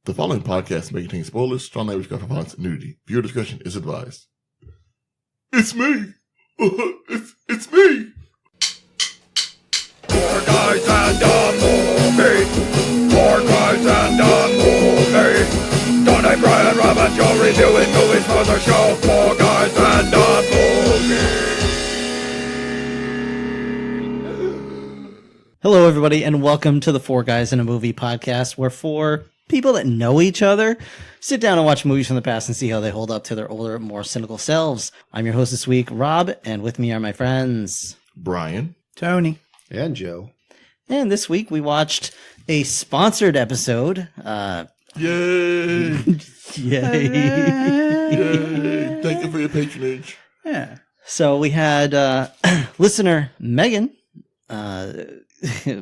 The following podcast may contain spoilers, strong language, graphic violence, and nudity. Viewer discretion is advised. It's me! It's me! Four guys and a movie. Four guys and a movie. Donnie, Brian, Rob, and Joe reviewing movies for the show. Four guys and a movie. Hello, everybody, and welcome to the Four Guys in a Movie podcast, where four people that know each other sit down and watch movies from the past and see how they hold up to their older, more cynical selves. I'm your host this week, Rob, and with me are my friends Brian, Tony, and Joe. And this week we watched a sponsored episode. Yay! Yay! Yay! Thank you for your patronage. yeah. So we had listener Megan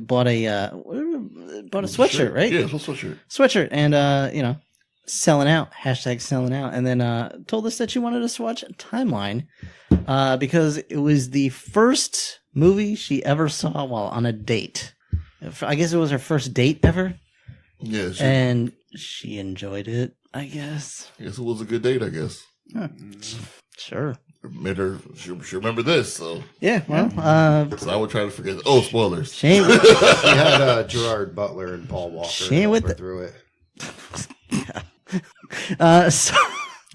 bought a sweatshirt, right? Yeah, it's a sweatshirt. Sweatshirt, and selling out, hashtag selling out, and then told us that she wanted us to watch Timeline because it was the first movie she ever saw while on a date. I guess it was her first date ever. Yeah, and she enjoyed it, I guess. I guess it was a good date, I guess. Huh. Sure. Made her, she'll remember this, so. Yeah, well, so I would try to forget. Oh, spoilers. Shane. She had Gerard Butler and Paul Walker. Shane with through it. So.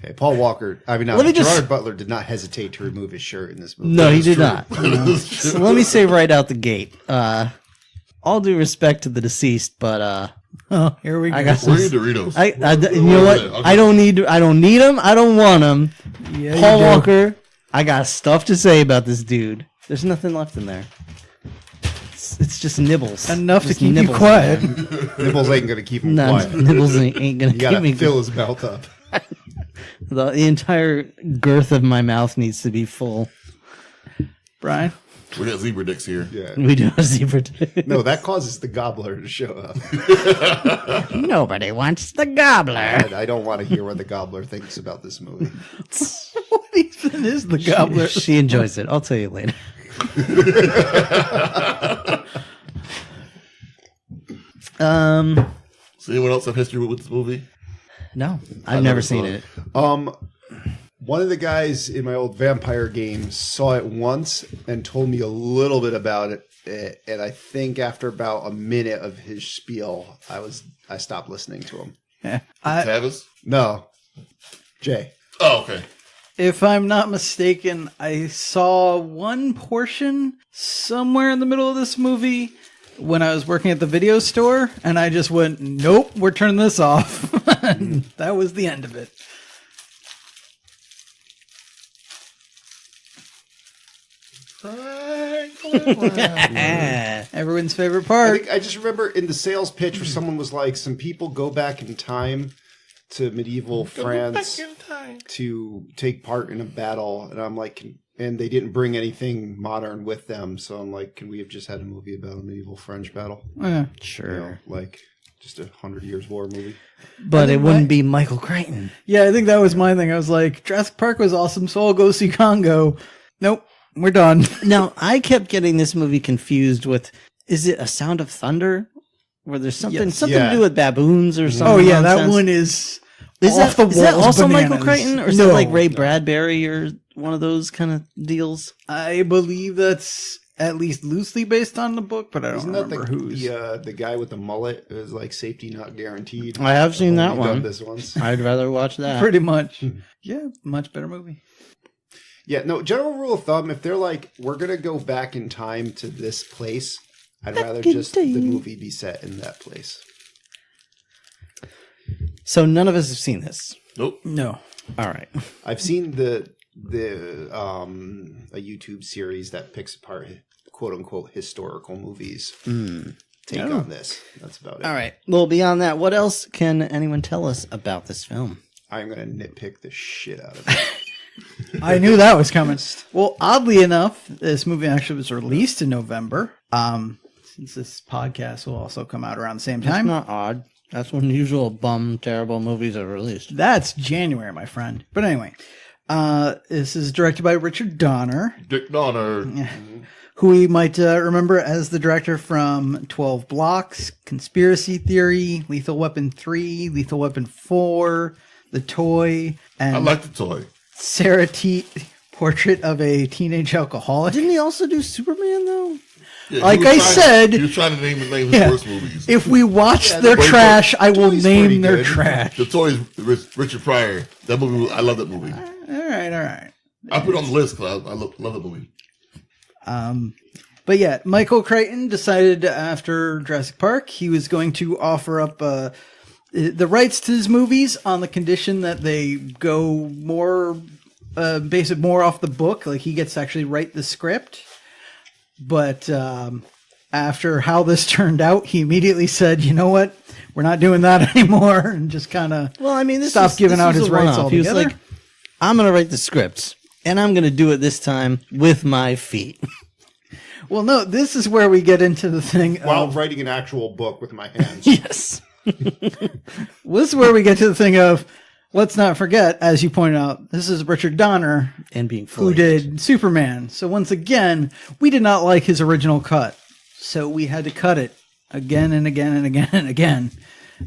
Hey, Paul Walker. I mean, Gerard Butler did not hesitate to remove his shirt in this movie. No, he did not. So let me say right out the gate, all due respect to the deceased, but Oh, here we go. I got where are your Doritos? you know what? Okay. I don't need them. I don't want them. Yeah, Paul you do. Walker, I got stuff to say about this dude. There's nothing left in there. It's just nibbles. Enough Just to keep you nibbles. quiet. Nibbles ain't going to keep him No, quiet. nibbles ain't gonna You keep got me. to fill his mouth up. The entire girth of my mouth needs to be full. Brian. We got zebra dicks here. Yeah. We do a zebra. No, that causes the gobbler to show up. Nobody wants the gobbler. And I don't want to hear what the gobbler thinks about this movie. What even is the gobbler? She enjoys it. I'll tell you later. So anyone else have history with this movie? No, I've never seen it. One of the guys in my old vampire game saw it once and told me a little bit about it. And I think after about a minute of his spiel, I stopped listening to him. Tavis? No, Jay. Oh, okay. If I'm not mistaken, I saw one portion somewhere in the middle of this movie when I was working at the video store, and I just went, nope, we're turning this off. That was the end of it. Everyone's favorite part. I just remember in the sales pitch where someone was like, some people go back in time to medieval France to take part in a battle. And I'm like, and they didn't bring anything modern with them. So I'm like, can we have just had a movie about a medieval French battle? Yeah. Sure. You know, like just 100 Years War movie. But it wouldn't be Michael Crichton. Yeah, I think that was my thing. I was like, Jurassic Park was awesome, so I'll go see Congo. Nope, we're done. Now, I kept getting this movie confused with, is it A Sound of Thunder? Where there's something Yes. to Yeah. do with baboons or something. Oh, yeah, that nonsense. one is Is off that, the is that walls also bananas. Michael Crichton? Or is No. that like Ray Bradbury or one of those kind of deals? I believe that's at least loosely based on the book, but I don't Isn't that remember who's. the guy with the mullet? It was like safety not guaranteed. I have seen that I've only one. done this once. I'd rather watch that. Pretty much. Yeah, much better movie. Yeah, no, general rule of thumb, if they're like, we're going to go back in time to this place, I'd rather just the movie be set in that place. So none of us have seen this. Nope. No. All right. I've seen a YouTube series that picks apart quote unquote historical movies. Take on this. That's about it. All right. Well, beyond that, what else can anyone tell us about this film? I'm going to nitpick the shit out of it. I knew that was coming. Well, oddly enough, this movie actually was released in November. Since this podcast will also come out around the same That's time. not odd. That's when usual bum, terrible movies are released. That's January, my friend. But anyway, this is directed by Richard Donner. Dick Donner. who we might remember as the director from 12 Blocks, Conspiracy Theory, Lethal Weapon 3, Lethal Weapon 4, The Toy, and I like the toy. Sarah T. Portrait of a Teenage Alcoholic. Didn't he also do Superman though? Yeah, Like I said, he was trying to name his Yeah. worst movies. if we watch Yeah, their the trash, I will Toy's name pretty their good. trash. The toy is Richard Pryor. That movie, I love that movie. All right. I put it on the list because I love that movie. But yeah, Michael Crichton decided after Jurassic Park he was going to offer up the rights to his movies on the condition that they go more base it more off the book. Like he gets to actually write the script. But after how this turned out, he immediately said, "You know what? We're not doing that anymore," and just kind of stopped giving out his rights altogether. He was like, "I'm going to write the scripts, and I'm going to do it this time with my feet." Well, no, this is where we get into the thing. While writing an actual book with my hands. Yes. This is where we get to the thing of, let's not forget, as you pointed out, this is Richard Donner, And being who fully did Superman. So once again, we did not like his original cut. So we had to cut it again and again and again and again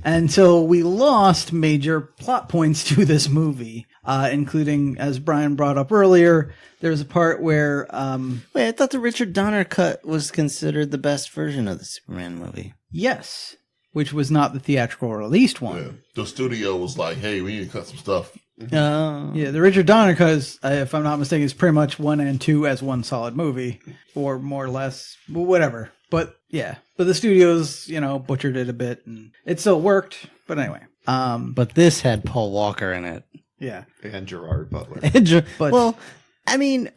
until we lost major plot points to this movie, including, as Brian brought up earlier, there's a part where... Wait, I thought the Richard Donner cut was considered the best version of the Superman movie. yes, which was not the theatrical released one. Yeah. The studio was like, "Hey, we need to cut some stuff." Yeah, the Richard Donner cut is, if I'm not mistaken, is pretty much 1 and 2 as one solid movie, or more or less, whatever. But yeah, but the studios, butchered it a bit, and it still worked. But anyway, But this had Paul Walker in it. yeah. And Gerard Butler. But- well, I mean...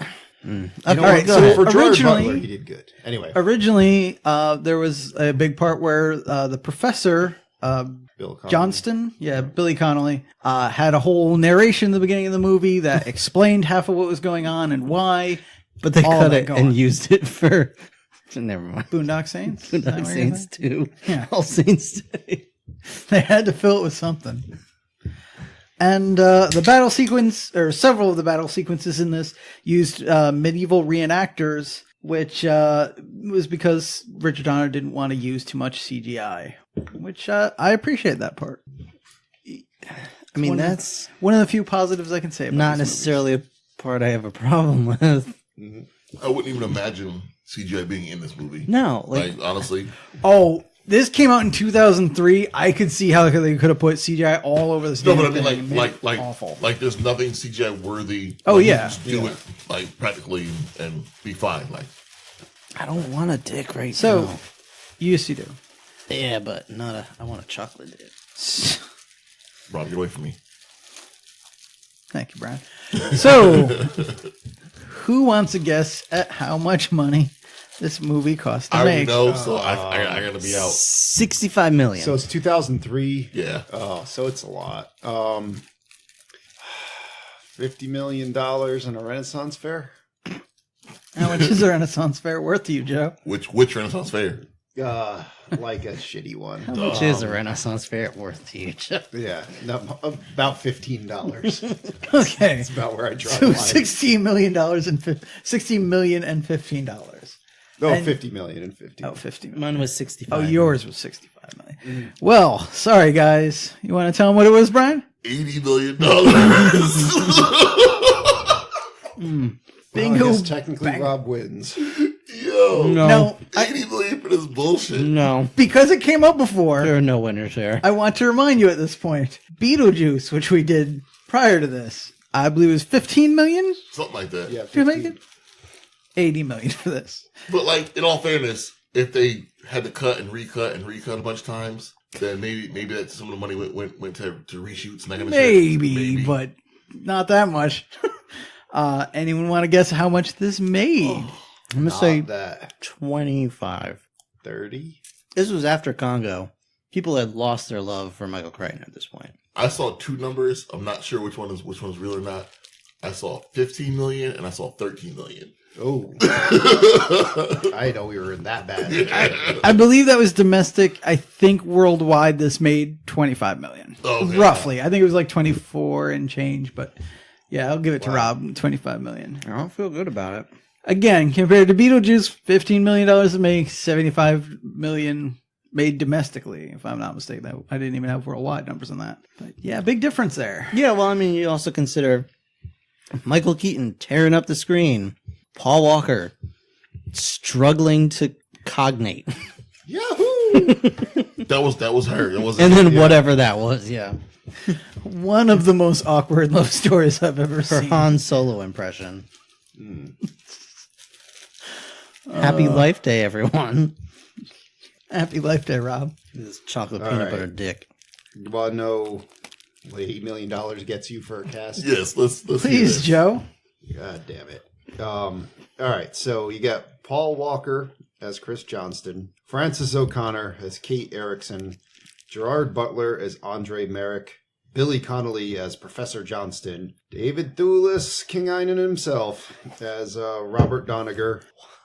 You know All what? right, So so for Gerard originally- Butler, he did good. Anyway, Originally, there was a big part where the professor, Bill Connolly. Johnston, Billy Connolly, had a whole narration in the beginning of the movie that explained half of what was going on and why. But they All cut that it going. and used it for... Never mind. Boondock Saints? Is that Boondock what you're Saints saying? 2. Yeah. All Saints Day. They had to fill it with something. And the battle sequence, or several of the battle sequences in this, used medieval reenactors, which was because Richard Donner didn't want to use too much CGI, which I appreciate that part. I mean, One- that's One of the few positives I can say about not these necessarily a part I have a problem with. I wouldn't even imagine CGI being in this movie. No, Like honestly, movies. Oh, this came out in 2003. I could see how they could have put CGI all over this. no, damn but I thing and mean, made it like awful. like there's nothing CGI worthy. Oh, Like, you yeah. just do it like practically and be fine. Like I don't want a dick right So, now. you used to do. Yeah, but not a. I want a chocolate dick. Rob, get away from me. Thank you, Brian. So, who wants to guess at how much money this movie cost to I already make? know, so I gotta be out. 65 million. So it's 2003. Yeah. Oh, so it's a lot. $50 million in a Renaissance fair. How much is the Renaissance Fair worth to you, Joe? Which Renaissance fair? Like a shitty one. How much is a Renaissance fair worth to you? Yeah, no, about $15. Okay. That's about where I draw So the line. $16 million and $16 million and $15. No, and- $50 million and $15. Oh, $50 million. Mine was 65. Oh, yours was $65 million. Well, sorry, guys. You want to tell them what it was, Brian? $80 million. Bingo. I guess technically Rob wins. Yo, No, $80 million for this bullshit. No, because it came up before. there are no winners there. I want to remind you at this point, Beetlejuice, which we did prior to this, I believe was 15 million Something like that. Yeah, to make 15. it. 80 million for this. But like, in all fairness, if they had to cut and recut a bunch of times, then maybe that some of the money went to reshoots and that kind of Maybe, shit. but not that much. Anyone want to guess how much this made? I'm going to say Not that 25. 30. This was after Congo. People had lost their love for Michael Crichton at this point. I saw two numbers. I'm not sure which one's real or not. I saw 15 million and I saw 13 million. Oh, I know we were in that bad. I believe that was domestic. I think worldwide this made 25 million. Okay. Roughly. I think it was like 24 and change, but yeah, I'll give it to Rob, 25 million. I don't feel good about it. Again, compared to Beetlejuice, $15 million to make, $75 million made domestically, if I'm not mistaken. I didn't even have worldwide numbers on that. But yeah, big difference there. Yeah, well, I mean, you also consider Michael Keaton tearing up the screen, Paul Walker struggling to cognate, Yahoo! That was her. It wasn't. and then whatever that was. Yeah, One of the most awkward love stories I've ever her seen. Han Solo impression. Happy Life Day, everyone. Happy Life Day, Rob. This chocolate All peanut right. butter dick. You want to know what $8 million gets you for a cast? Yes, let's hear Please, this. Joe. God damn it. All right, so you got Paul Walker as Chris Johnston, Frances O'Connor as Kate Erickson, Gerard Butler as Andre Merrick, Billy Connolly as Professor Johnston, David Thewlis, King Einan himself, as Robert Doniger,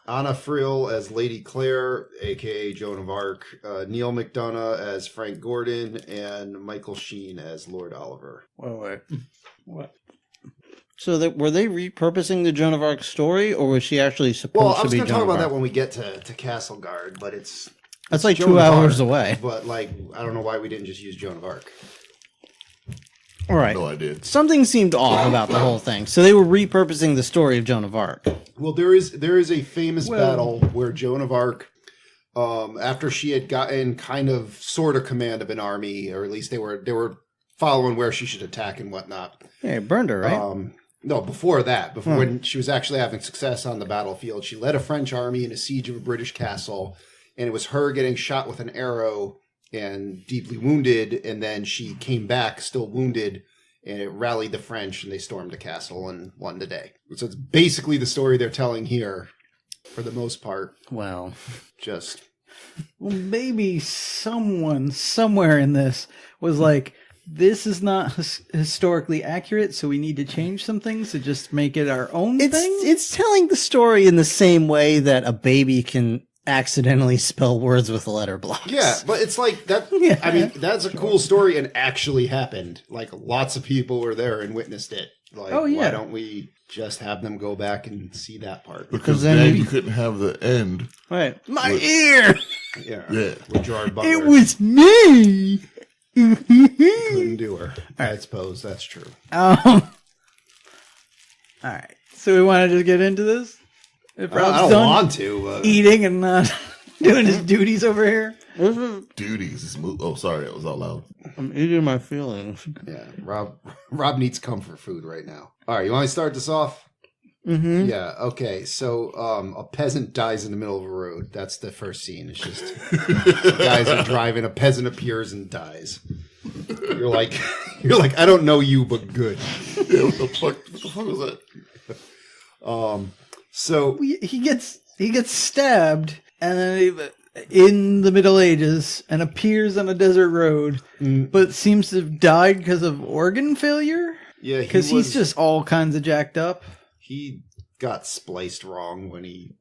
Anna Friel as Lady Claire, a.k.a. Joan of Arc, Neil McDonough as Frank Gordon, and Michael Sheen as Lord Oliver. Wait. What? So were they repurposing the Joan of Arc story, or was she actually supposed Well, I to was be going to Joan talk of about Arc? that when we get to Castle Guard, but it's That's like Joan 2 of hours Arc, away. But, like, I don't know why we didn't just use Joan of Arc. All right. No idea. Something seemed off about the whole thing. So they were repurposing the story of Joan of Arc. Well, there is a famous battle where Joan of Arc, after she had gotten kind of sort of command of an army, or at least they were following where she should attack and whatnot. Yeah, it burned her, right? No, before that, when she was actually having success on the battlefield, she led a French army in a siege of a British castle, and it was her getting shot with an arrow and deeply wounded, and then she came back still wounded, and it rallied the French, and they stormed the castle and won the day. So it's basically the story they're telling here, for the most part. Well, Just Well, maybe someone somewhere in this was like, this is not historically accurate, so we need to change some things to just make it our own thing. it's telling the story in the same way that a baby can accidentally spell words with letter blocks. yeah, but it's like that. Yeah. I mean, that's a cool story and actually happened. Like lots of people were there and witnessed it. Like, Oh, yeah. why don't we just have them go back and see that part? Because then then you- you couldn't have the end. Right. My With- ear! Yeah, Yeah. with Gerard Butler. It was me. Couldn't do her. I suppose that's true. All right. So we want to just get into this. If I Rob's don't done want to. But eating and not doing his duties over here. Duties. Oh, sorry, that was out loud. I'm eating my feelings. yeah, Rob needs comfort food right now. All right, you want to start this off? Mm-hmm. Yeah. Okay. So, a peasant dies in the middle of a road. That's the first scene. It's just guys are driving. A peasant appears and dies. You're like, I don't know you, but good. Yeah, what the fuck was that? So He gets stabbed and then in the Middle Ages and appears on a desert road, but seems to have died because of organ failure. yeah, Because he's just all kinds of jacked up. he got spliced wrong when he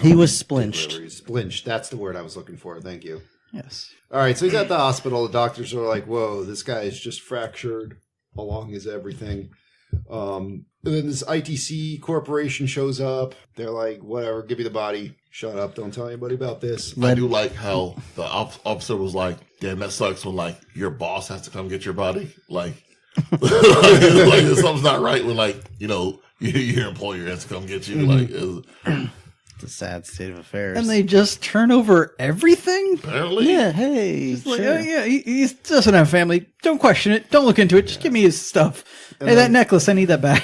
He was splinched. Splinched. That's the word I was looking for. Thank you. Yes. All right, so he's at the hospital. The doctors are like, "Whoa, this guy is just fractured along his everything." And then this ITC corporation shows up. They're like, "Whatever, give me the body. Shut up. Don't tell anybody about this." I do like how the officer was like, "Damn, that sucks." When like your boss has to come get your body, like something's not right. When like your employer has to come get you. Like It's a sad state of affairs. And they just turn over everything? apparently, yeah, hey, Like, sure. oh, yeah, he doesn't have family. Don't question it. Don't look into it. Just give me his stuff. Hey, that necklace, I need that back.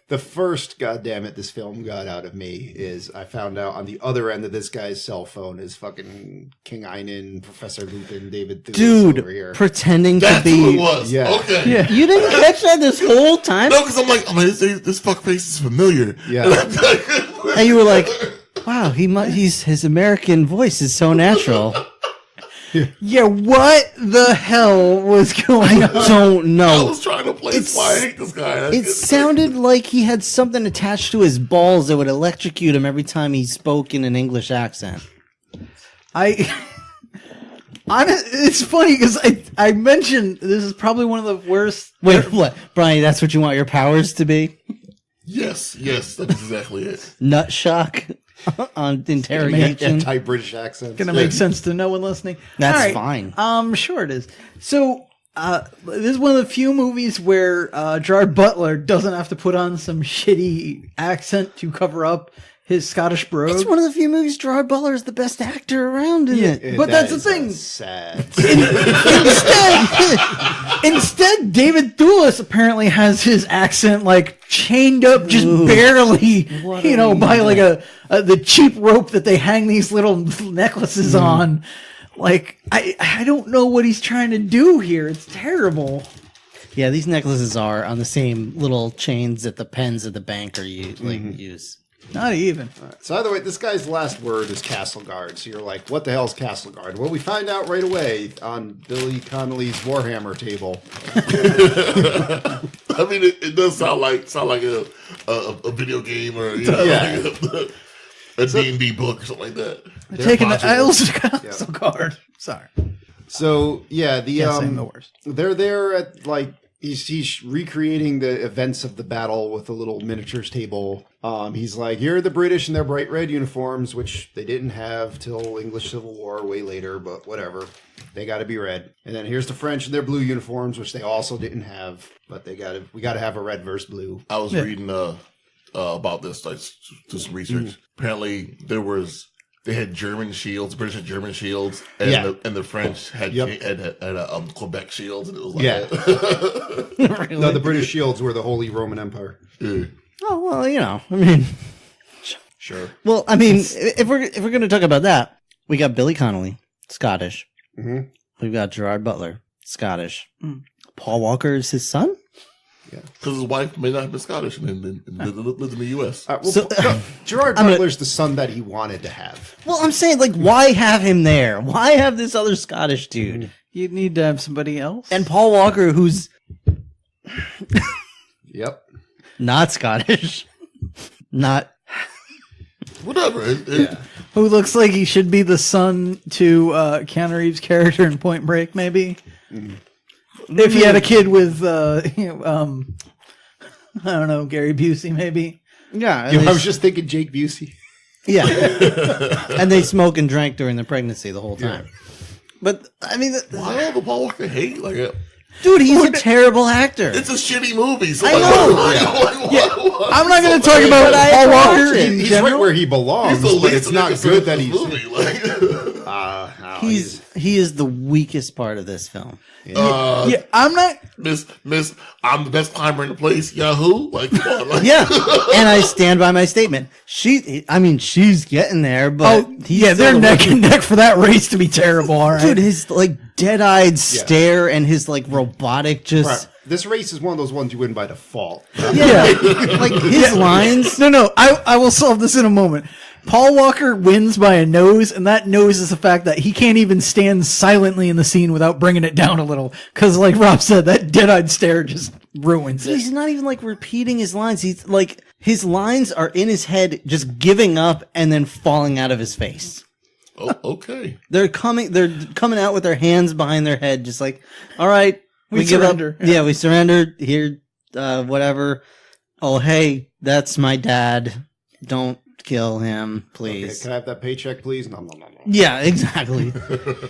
The first, goddammit, this film got out of me is I found out on the other end of this guy's cell phone is fucking King Einan, Professor Lupin, David Thewlis over here. Dude, pretending to that's who it be. was. Yeah. Okay. Yeah. You didn't catch that this whole time? No, because I'm like, this fuck face is familiar. Yeah. And you were like, wow, his American voice is so natural. Yeah, what the hell was going on? Don't I know. was trying to place why I hate this guy. It sounded like he had something attached to his balls that would electrocute him every time he spoke in an English accent. It's funny because I mentioned this is probably one of the worst. Wait, what? Brian, that's what you want your powers to be? Yes, that's exactly it. Nut shock on interrogation. Anti British accent. Gonna make sense to no one listening. That's All right. fine. Sure it is. So, this is one of the few movies where Gerard Butler doesn't have to put on some shitty accent to cover up his Scottish brogue. It's one of the few movies Gerard Butler is the best actor around in it. But that's the thing. Sad. Instead, David Thewlis apparently has his accent like chained up just barely, What by like the cheap rope that they hang these little necklaces on. Like, I don't know what he's trying to do here. It's terrible. Yeah, these necklaces are on the same little chains that the pens at the bank are use. Not even. So either way, this guy's last word is Castle Guard. So you're like, what the hell's Castle Guard? Well, we find out right away on Billy Connolly's Warhammer table. I mean, it does sound like a video game or like a D&D book or something like that. They're taking the Isles of Castle Guard. Sorry. So yeah, I'm the worst. they're there at like he's recreating the events of the battle with a little miniatures table. He's like, here are the British in their bright red uniforms, which they didn't have till English Civil War way later, but whatever. They got to be red. And then here's the French in their blue uniforms, which they also didn't have, but we got to have a red versus blue. I was reading about this, like, do some research. Apparently, they had German shields, British had German shields, and the French had Quebec shields, and it was like Really? No, the British shields were the Holy Roman Empire. yeah. Oh well, I mean, Sure. well, I mean, if we're going to talk about that, we got Billy Connolly, Scottish. Mm-hmm. We've got Gerard Butler, Scottish. Paul Walker is his son. Because his wife may not have been Scottish and lived in the U.S. Gerard Butler's the son that he wanted to have. Well, I'm saying, like, why have him there? Why have this other Scottish dude? You'd need to have somebody else. And Paul Walker, who's Yep. not Scottish, not. Whatever. Who looks like he should be the son to Keanu Reeves' character in Point Break, maybe. If he had a kid with, I don't know, Gary Busey, maybe. Yeah, I was just thinking Jake Busey. yeah. And they smoke and drank during the pregnancy the whole time. But I mean, Why all the Paul Walker hate? Like, dude, he's a terrible actor. it's a shitty movie. So I like, know. I'm not going to talk about I Paul watch Walker it. in He's general. right where he belongs, He's the but least it's not innocent good that of he's... the movie. Like, He is the weakest part of this film. Yeah, I'm not. Miss, I'm the best climber in the place. Yahoo! Like, come on, like, Yeah, and I stand by my statement. She's getting there, but Yeah, they're neck and neck for that race to be terrible, all right? Dude, his like dead-eyed stare and his like robotic just. Right. This race is one of those ones you win by default. Yeah, like his lines. No, I will solve this in a moment. Paul Walker wins by a nose, and that nose is the fact that he can't even stand silently in the scene without bringing it down a little. Because, like Rob said, that dead-eyed stare just ruins it. He's not even like repeating his lines. He's like his lines are in his head, just giving up and then falling out of his face. Oh, okay. They're coming out with their hands behind their head, just like, all right, we give surrender. up. Yeah, we surrender. Here, whatever. Oh, hey, that's my dad. Don't kill him, Okay, please. can I have that paycheck, please? No. Yeah, exactly.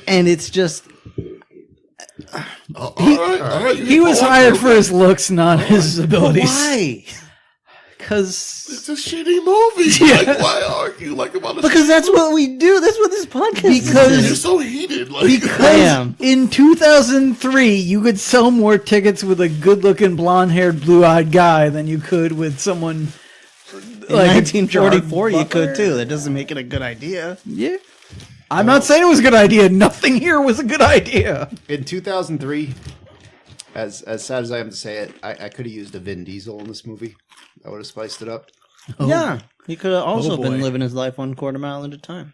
And it's just All right. He was hired for his looks, not his abilities. why? Because It's a shitty movie. Like, why argue like about a Because that's what we do. That's what this podcast is. You're so heated. Like, I am. in 2003, you could sell more tickets with a good-looking, blonde-haired, blue-eyed guy than you could with someone In like 1944, you Gerard could Butler. too. That doesn't make it a good idea. Yeah. I'm not saying it was a good idea. Nothing here was a good idea. In 2003, as sad as I am to say it, I could have used a Vin Diesel in this movie. I would have spiced it up. Yeah, he could have also boy. been living his life 1/4 mile at a time,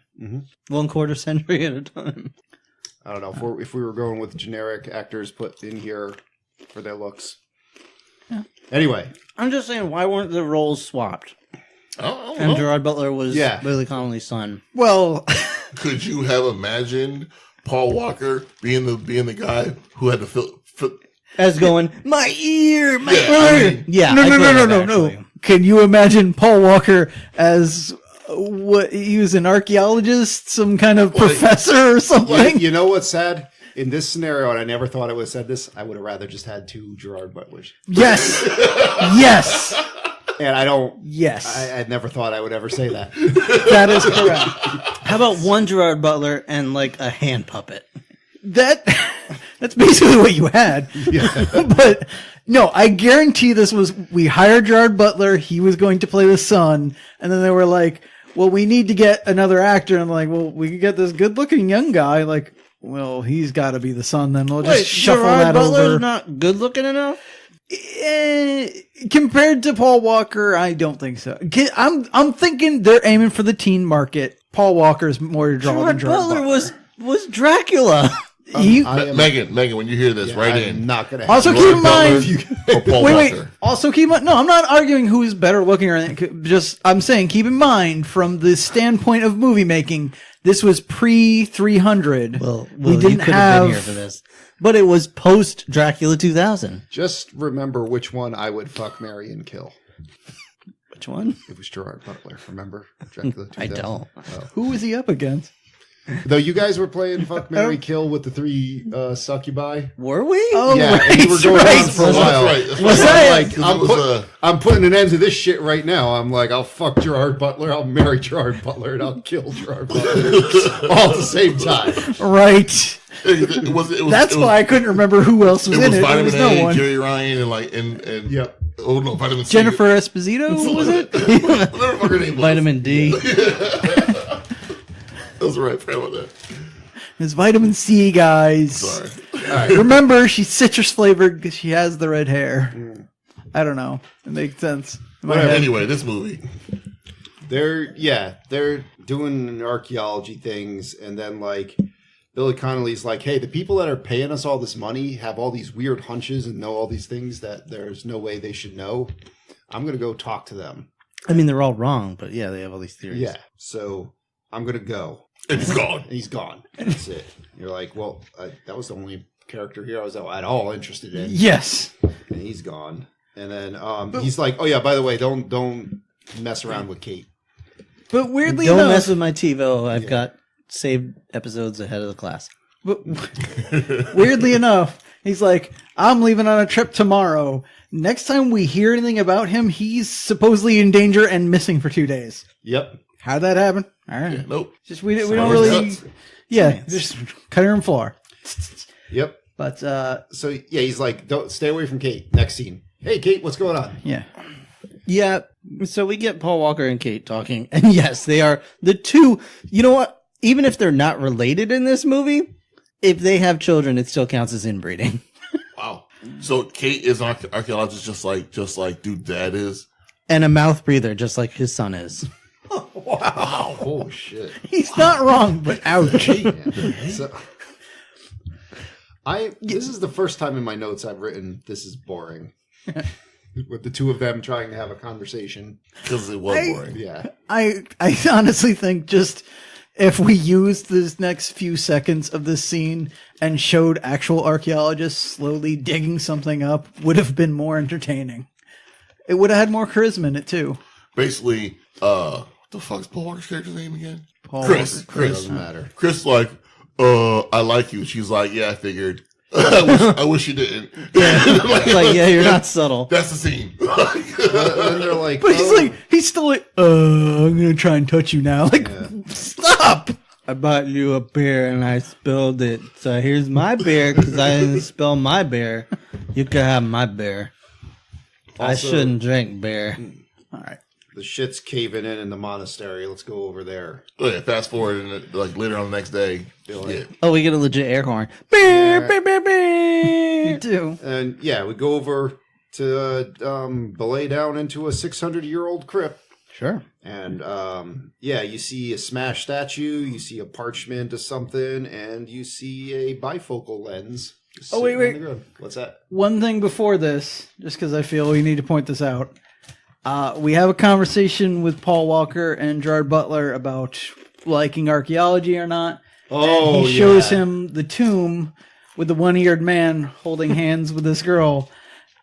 1/4 century at a time. I don't know if we were going with generic actors put in here for their looks. Yeah. Anyway, I'm just saying, why weren't the roles swapped? I don't And know. Gerard Butler was Yeah. Billy Connolly's son. Well, Could you have imagined Paul Walker being the guy who had to fill As going, my ear, my Yeah, I ear. mean- Yeah, no. I could have, actually. can you imagine Paul Walker as what he was an archaeologist, some kind of professor or something? You know what's sad? In this scenario, and I never thought I would have said this, I would have rather just had 2 Gerard Butlers. Yes. Yes. And I don't. Yes. I never thought I would ever say that. That is correct. How about one Gerard Butler and like a hand puppet? That's basically what you had. But no, I guarantee this was, we hired Gerard Butler, he was going to play the son, and then they were like, well, we need to get another actor. And I'm like, well, we can get this good looking young guy. Like, well, he's got to be the son then. We'll just shuffle Gerard that Butler's over. not good looking enough? Compared to Paul Walker, I don't think so. I'm thinking they're aiming for the teen market. Paul Walker's more to draw than Gerard Gerard Butler was Dracula. Megan, when you hear this, I'm in. not going to Also have keep in mind, Or Paul wait. Walker. Also keep in mind, no, I'm not arguing who's better looking or anything. Just, I'm saying, keep in mind, from the standpoint of movie making, this was pre 300. Well, we didn't you could have been here for this, but it was post Dracula 2000. Just remember which one I would fuck, marry, and kill. Which one? It was Gerard Butler. Remember? Dracula 2000. I don't. Who was he up against? Though you guys were playing fuck, marry, kill with the 3 succubi. Were we? Oh, Yeah, right, and you were going right. on for a while. That's Was right. that I'm putting an end to this shit right now. I'm like, I'll fuck Gerard Butler, I'll marry Gerard Butler, and I'll kill Gerard Butler all at the same time. Right. It was, That's why I couldn't remember who else was it in was it. There Vitamin was A, no one. Jerry Ryan, and Yep. Oh no, Vitamin C. Jennifer Esposito, was it? Whatever the fuck her name was. Vitamin D. That's right. Forgot about that. It's vitamin C, guys. Sorry. All right. Remember, she's citrus flavored because she has the red hair. I don't know. It makes sense. In my head. Anyway, this movie. They're doing archaeology things, and then like Billy Connolly's like, hey, the people that are paying us all this money have all these weird hunches and know all these things that there's no way they should know. I'm gonna go talk to them. I mean, they're all wrong, but yeah, they have all these theories. Yeah, so I'm gonna go. And he's gone. And he's gone. That's it. You're like, well, that was the only character here I was at all interested in. Yes. And he's gone. And then he's like, oh yeah, by the way, don't mess around with Kate. But weirdly Don't enough, mess with my TiVo. I've got saved episodes ahead of the class. but weirdly enough, he's like, I'm leaving on a trip tomorrow. Next time we hear anything about him, he's supposedly in danger and missing for 2 days. Yep. How'd that happen? All right. Yeah, nope. Just we don't Science really. nuts. Yeah, just cut her in floor. Yep. But So yeah, he's like, don't stay away from Kate. Next scene. Hey Kate, what's going on? yeah. Yeah, so we get Paul Walker and Kate talking, and yes, they are the two. You know what? Even if they're not related in this movie, if they have children, it still counts as inbreeding. Wow. So Kate is an archaeologist, just like dude dad is. And a mouth breather, just like his son is. Wow. Oh shit. He's not wrong, but ouch. So, this is the first time in my notes I've written this is boring. With the two of them trying to have a conversation. Because it was boring. Yeah. I honestly think just if we used this next few seconds of this scene and showed actual archaeologists slowly digging something up would have been more entertaining. It would have had more charisma in it too. Basically, the fuck's Paul Walker's character's name again? Chris. Chris. Doesn't matter. Chris like, I like you. She's like, yeah, I figured. I wish you didn't. Like, yeah, you're not subtle. That's the scene. And they're like, But he's still like, I'm gonna try and touch you now. Like, stop! I bought you a beer and I spilled it. So here's my beer because I didn't spill my beer. You can have my beer. I Also- shouldn't drink beer. All right. the shit's caving in the monastery. Let's go over there. Oh, yeah, fast forward and like later on the next day. Yeah. Oh, we get a legit air horn. Beer, Yeah. beer, beer, beer. You do. And yeah, we go over to belay down into a 600-year-old crypt. Sure. And yeah, you see a smashed statue, you see a parchment or something, and you see a bifocal lens. Oh, wait, sitting wait. on the ground. What's that? One thing before this, just because I feel we need to point this out. We have a conversation with Paul Walker and Gerard Butler about liking archaeology or not. Oh, And he shows him the tomb with the one-eared man holding hands with this girl.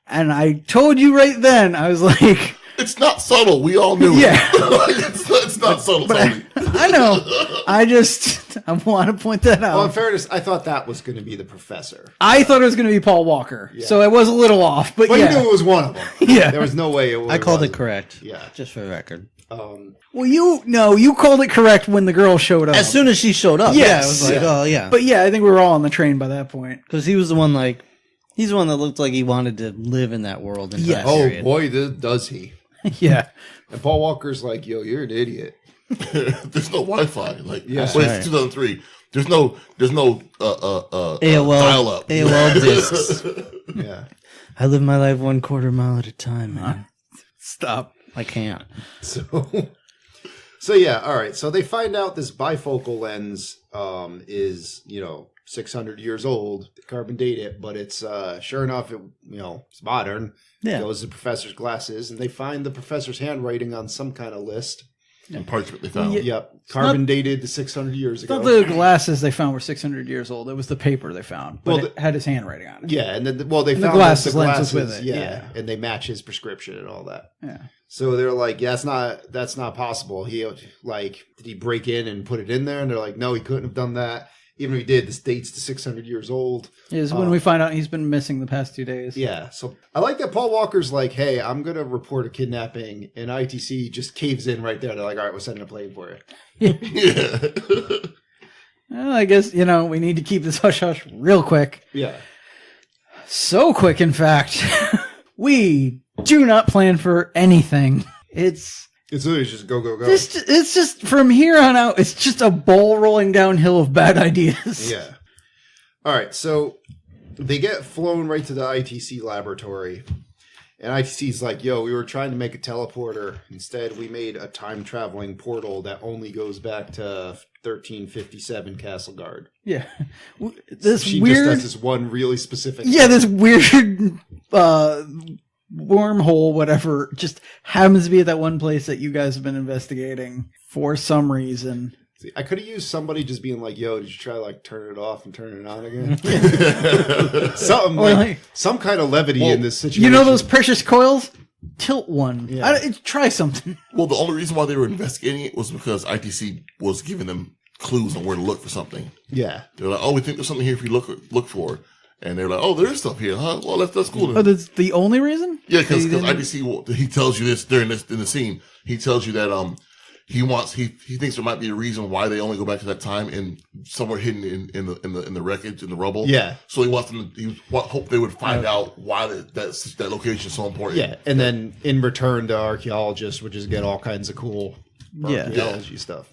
And I told you right then, I was like, It's not subtle. We all knew Yeah. it. It's not subtle, Tony. I know. I want to point that out. Well, in fairness, I thought that was going to be the professor. I thought it was going to be Paul Walker, so I was a little off. But But yeah, you knew it was one of them. Yeah. There was no way it was. I called it correct. Yeah. Just for the record. well, you called it correct when the girl showed up. As soon as she showed up, Yes. I was like, oh yeah. But yeah, I think we were all on the train by that point. Because he was the one he's the one that looked like he wanted to live in that world. Yes. Oh, Period. boy, does he. Yeah. And Paul Walker's like, yo, you're an idiot. There's no Wi-Fi. Like, Yeah. wait, Right. it's 2003. There's no AOL dial-up. AOL discs. Yeah. I live my life 1/4 mile at a time, man. Stop. I can't. So yeah, all right. So they find out this bifocal lens is, 600 years old. They carbon date it, but it's sure enough, it's modern. Yeah. Goes to the professor's glasses, and they find the professor's handwriting on some kind of list. And parchment they found. Yep, carbon dated to 600 years It's ago. not the glasses they found were 600 years old. It was the paper they found, but Well, it had his handwriting on it. Yeah, and then they found the the glasses glasses lens was with it, Yeah, yeah. and they match his prescription and all that. Yeah. So they're like, yeah, that's not possible. Did he break in and put it in there? And they're like, no, he couldn't have done that. Even if he did, this date's to 600 years old. Is when we find out he's been missing the past 2 days. Yeah, so I like that Paul Walker's like, hey, I'm going to report a kidnapping, and ITC just caves in right there. They're like, all right, we're sending a plane for you. Yeah. Well, I guess, we need to keep this hush-hush real quick. Yeah. So quick, in fact. We do not plan for anything. It's literally just go, go, go. it's just from here on out, it's just a ball rolling downhill of bad ideas. Yeah. All right, so they get flown right to the ITC laboratory. And ITC's like, yo, we were trying to make a teleporter. Instead, we made a time-traveling portal that only goes back to 1357 Castle Guard. Yeah. This She weird... just does this one really specific... Yeah, this weird wormhole, whatever, just happens to be at that one place that you guys have been investigating for some reason. See, I could have used somebody just being like, yo, did you try turn it off and turn it on again? Something some kind of levity in this situation. You know those precious coils? Tilt one. Yeah. Try something. Well, the only reason why they were investigating it was because ITC was giving them clues on where to look for something. Yeah. They're like, oh, we think there's something here if you look for. And they're like, oh, there is stuff here, huh? Well, that's cool. Oh, that's the only reason? Yeah, because ITC, he tells you this in the scene. He tells you that he thinks there might be a reason why they only go back to that time and somewhere hidden in the wreckage, in the rubble. Yeah. So he hope they would find out why that location is so important. Yeah, and then in return, the archaeologists would just get all kinds of cool archaeology stuff.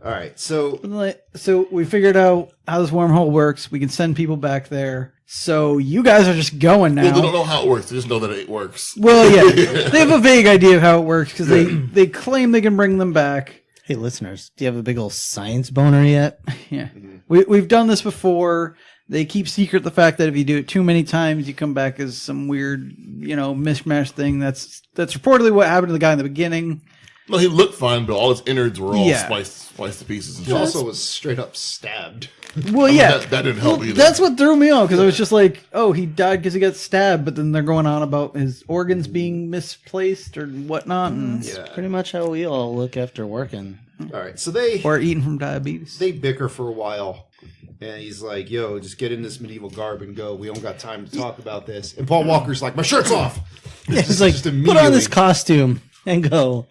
All right, so we figured out how this wormhole works. We can send people back there. So you guys are just going now. Well, they don't know how it works. They just know that it works. Well, yeah, they have a vague idea of how it works because they claim they can bring them back. Hey, listeners, do you have a big old science boner yet? Yeah, we've done this before. They keep secret the fact that if you do it too many times, you come back as some weird, mishmash thing. That's reportedly what happened to the guy in the beginning. No, he looked fine, but all his innards were all Yeah. spliced to pieces. And he shit. also was straight up stabbed. Well, that didn't help either. That's what threw me off because I was just like, oh, he died because he got stabbed, but then they're going on about his organs being misplaced or whatnot, and Yeah. Pretty much how we all look after working. All right, so they or eating from diabetes. bicker for a while, and he's like, yo, just get in this medieval garb and go. We don't got time to talk about this. And Paul Walker's like, my shirt's off. Yeah, it's like, Just put on immediately. this costume and go.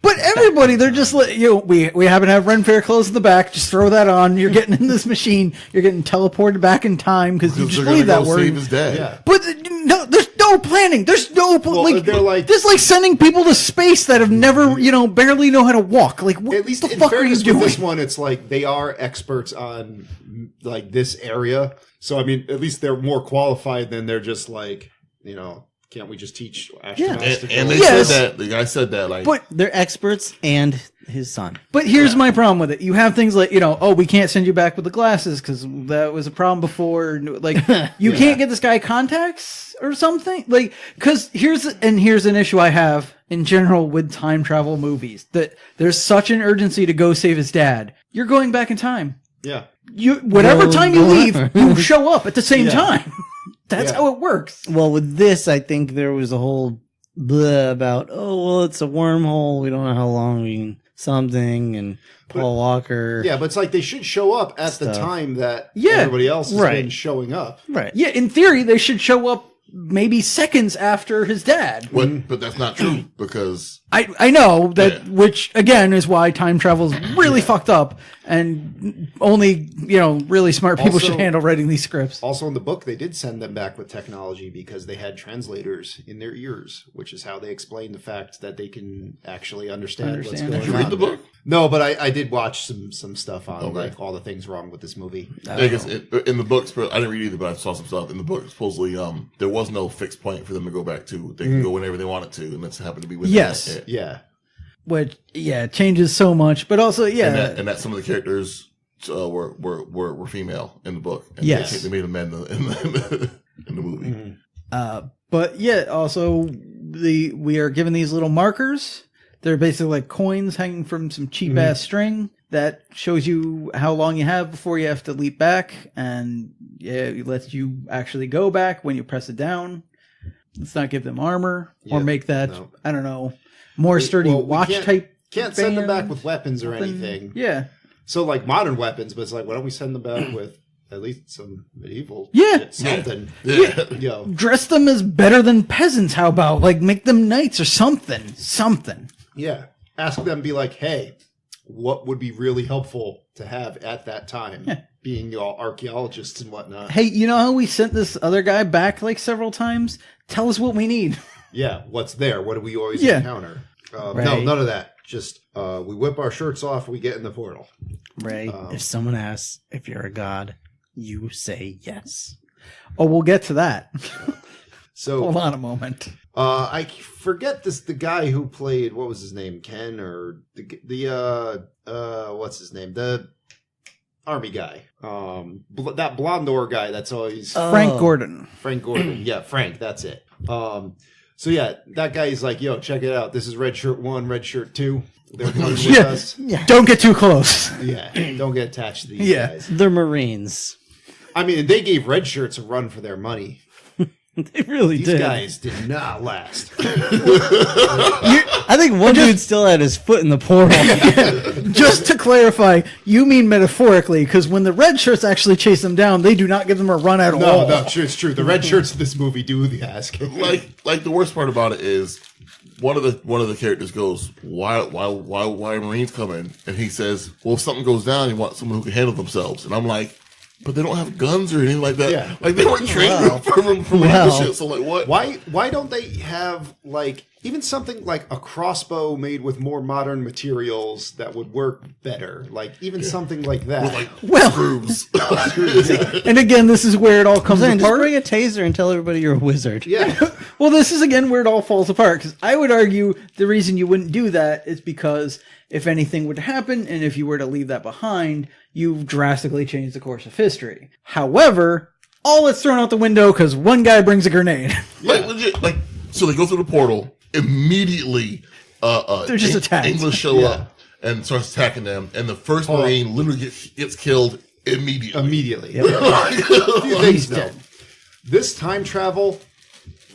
But everybody, they're just like, we happen to have Ren Fair clothes in the back. Just throw that on. You're getting in this machine. You're getting teleported back in time because you just they're believe gonna that go word. save his dad. Yeah. But no, there's no planning. There's no they're like- this is like sending people to space that have never, barely know how to walk. Like, what At least the in fuck are you fairness doing? with this one, it's like they are experts on this area. So I mean, at least they're more qualified than they're just like, can't we just teach astronauts to And go? they Yes. said that the guy said that like But They're experts and his son. But here's my problem with it. You have things like, we can't send you back with the glasses because that was a problem before. Like, you can't get this guy contacts or something. Like, because here's an issue I have in general with time travel movies, that there's such an urgency to go save his dad. You're going back in time. Yeah. Whatever No, time you no. leave, you show up at the same Yeah. time. That's Yeah. how it works. Well, with this, I think there was a whole bleh about, oh, well, it's a wormhole. We don't know how long we can something. And Paul Walker. Yeah, but it's like they should show up at the time that everybody else has been showing up. Right. Yeah, in theory, they should show up maybe seconds after his dad. But that's not true because I know that, which again is why time travel is really fucked up, and only really smart people should handle writing these scripts. Also, in the book, they did send them back with technology because they had translators in their ears, which is how they explain the fact that they can actually understand what's going on. Did you read the book? No, but I did watch some stuff on like all the things wrong with this movie. I guess in the books, I didn't read either, but I saw some stuff in the book. Supposedly, there was no fixed point for them to go back to. They could go whenever they wanted to, and that's happened to be with Yes. Yeah. Which changes so much, but also and that some of the characters were female in the book. And yes, they made them men in the movie. Mm-hmm. But yeah, also we are given these little markers. They're basically like coins hanging from some cheap ass string that shows you how long you have before you have to leap back, and it lets you actually go back when you press it down. Let's not give them armor or make that I don't know, more sturdy watch type. Can't send them back with weapons or anything. Yeah. So like modern weapons, but it's like, why don't we send them back with at least some medieval shit, something? Yeah. Dress them as better than peasants. How about like make them knights or something? Something. Yeah. Ask them, be like, hey, what would be really helpful to have at that time? Yeah. Being archaeologists and whatnot. Hey, you know how we sent this other guy back like several times? Tell us what we need. Yeah, what's there? What do we always encounter? No, none of that. Just we whip our shirts off, we get in the portal. Right. If someone asks if you're a god, you say yes. Oh, we'll get to that. So hold on a moment. I forget the guy who played, what was his name, Ken, or the what's his name, the army guy, that Blondor guy. That's always Frank Gordon. Frank Gordon, yeah, Frank. That's it. So yeah, that guy is like, yo, check it out. This is Red Shirt 1, Red Shirt 2. They're coming with us. Yeah. Don't get too close. Yeah, don't get attached to these guys. They're Marines. I mean, they gave red shirts a run for their money. They really did. These guys did not last. I think one dude still had his foot in the portal. Just to clarify, you mean metaphorically, because when the red shirts actually chase them down, they do not give them a run at all. No, it's true. The red shirts of this movie do the asking. Like the worst part about it is one of the characters goes, why are Marines coming? And he says, well, if something goes down, you want someone who can handle themselves. And I'm like, but they don't have guns or anything like that. Yeah. Like they weren't trained from shit. So like what? Why don't they have like even something like a crossbow made with more modern materials that would work better? Like even something like that. With screws. And again, this is where it all comes apart. Just bring a taser and tell everybody you're a wizard. Yeah. Well, this is again where it all falls apart, because I would argue the reason you wouldn't do that is because if anything would happen, and if you were to leave that behind, you've drastically changed the course of history. However, all that's thrown out the window because one guy brings a grenade. Like legit, so they go through the portal immediately. They're just attacked. English show up and starts attacking them, and the first Marine literally gets killed immediately. Yep. He's dead. This time travel,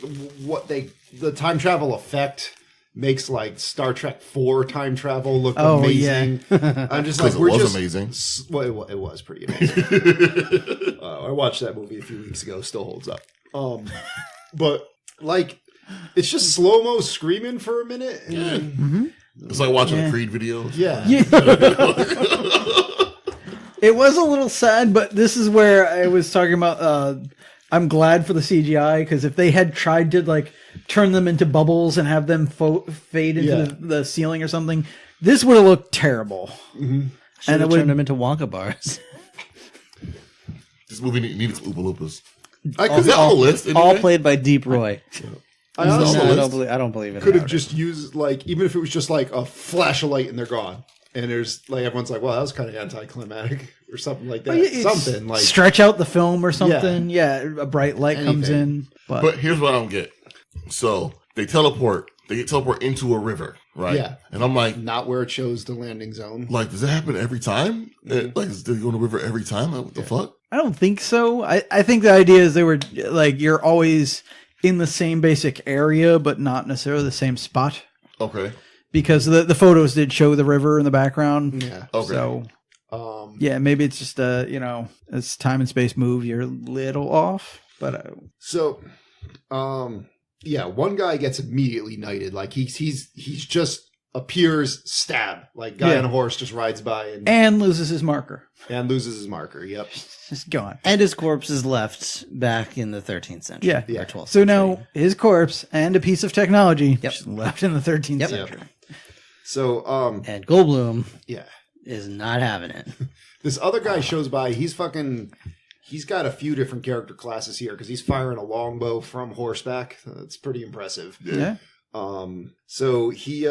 the time travel effect makes like Star Trek 4 time travel look amazing. Yeah. I'm just like, amazing. Well, it was pretty amazing. I watched that movie a few weeks ago. Still holds up. But like, it's just slow-mo screaming for a minute. And It's like watching a Creed video. Yeah. It was a little sad, but this is where I was talking about. I'm glad for the CGI, because if they had tried to like turn them into bubbles and have them fade into the ceiling or something, this would have looked terrible. Mm-hmm. And it would turn them into Wonka bars. This movie needed some Oompa Loompas. Is that on the list? All played by Deep Roy. I don't believe it. Could have just used like, even if it was just like a flash of light and they're gone. And there's like, everyone's like, well, that was kind of anticlimactic or something like that. Something like stretch out the film or something. Yeah, a bright light comes in. But here's what I don't get. So they teleport. They get teleport into a river, right? Yeah. And I'm like, not where it shows the landing zone. Like, does that happen every time? Like, do they go in the river every time? Like, what the fuck? I don't think so. I think the idea is they were like, you're always in the same basic area, but not necessarily the same spot. Okay. Because the photos did show the river in the background. Yeah. Okay. So, yeah, maybe it's just as time and space move, you're a little off. But yeah, one guy gets immediately knighted. Like he's just appears, stab. Like guy on a horse just rides by and loses his marker. And loses his marker. Yep. Just gone. And his corpse is left back in the 13th century. Yeah. Or 12th So century. now his corpse and a piece of technology just left in the 13th century. So and Goldblum yeah, is not having it. this other guy shows by. He's got a few different character classes here because he's firing a longbow from horseback. That's pretty impressive. Yeah. So he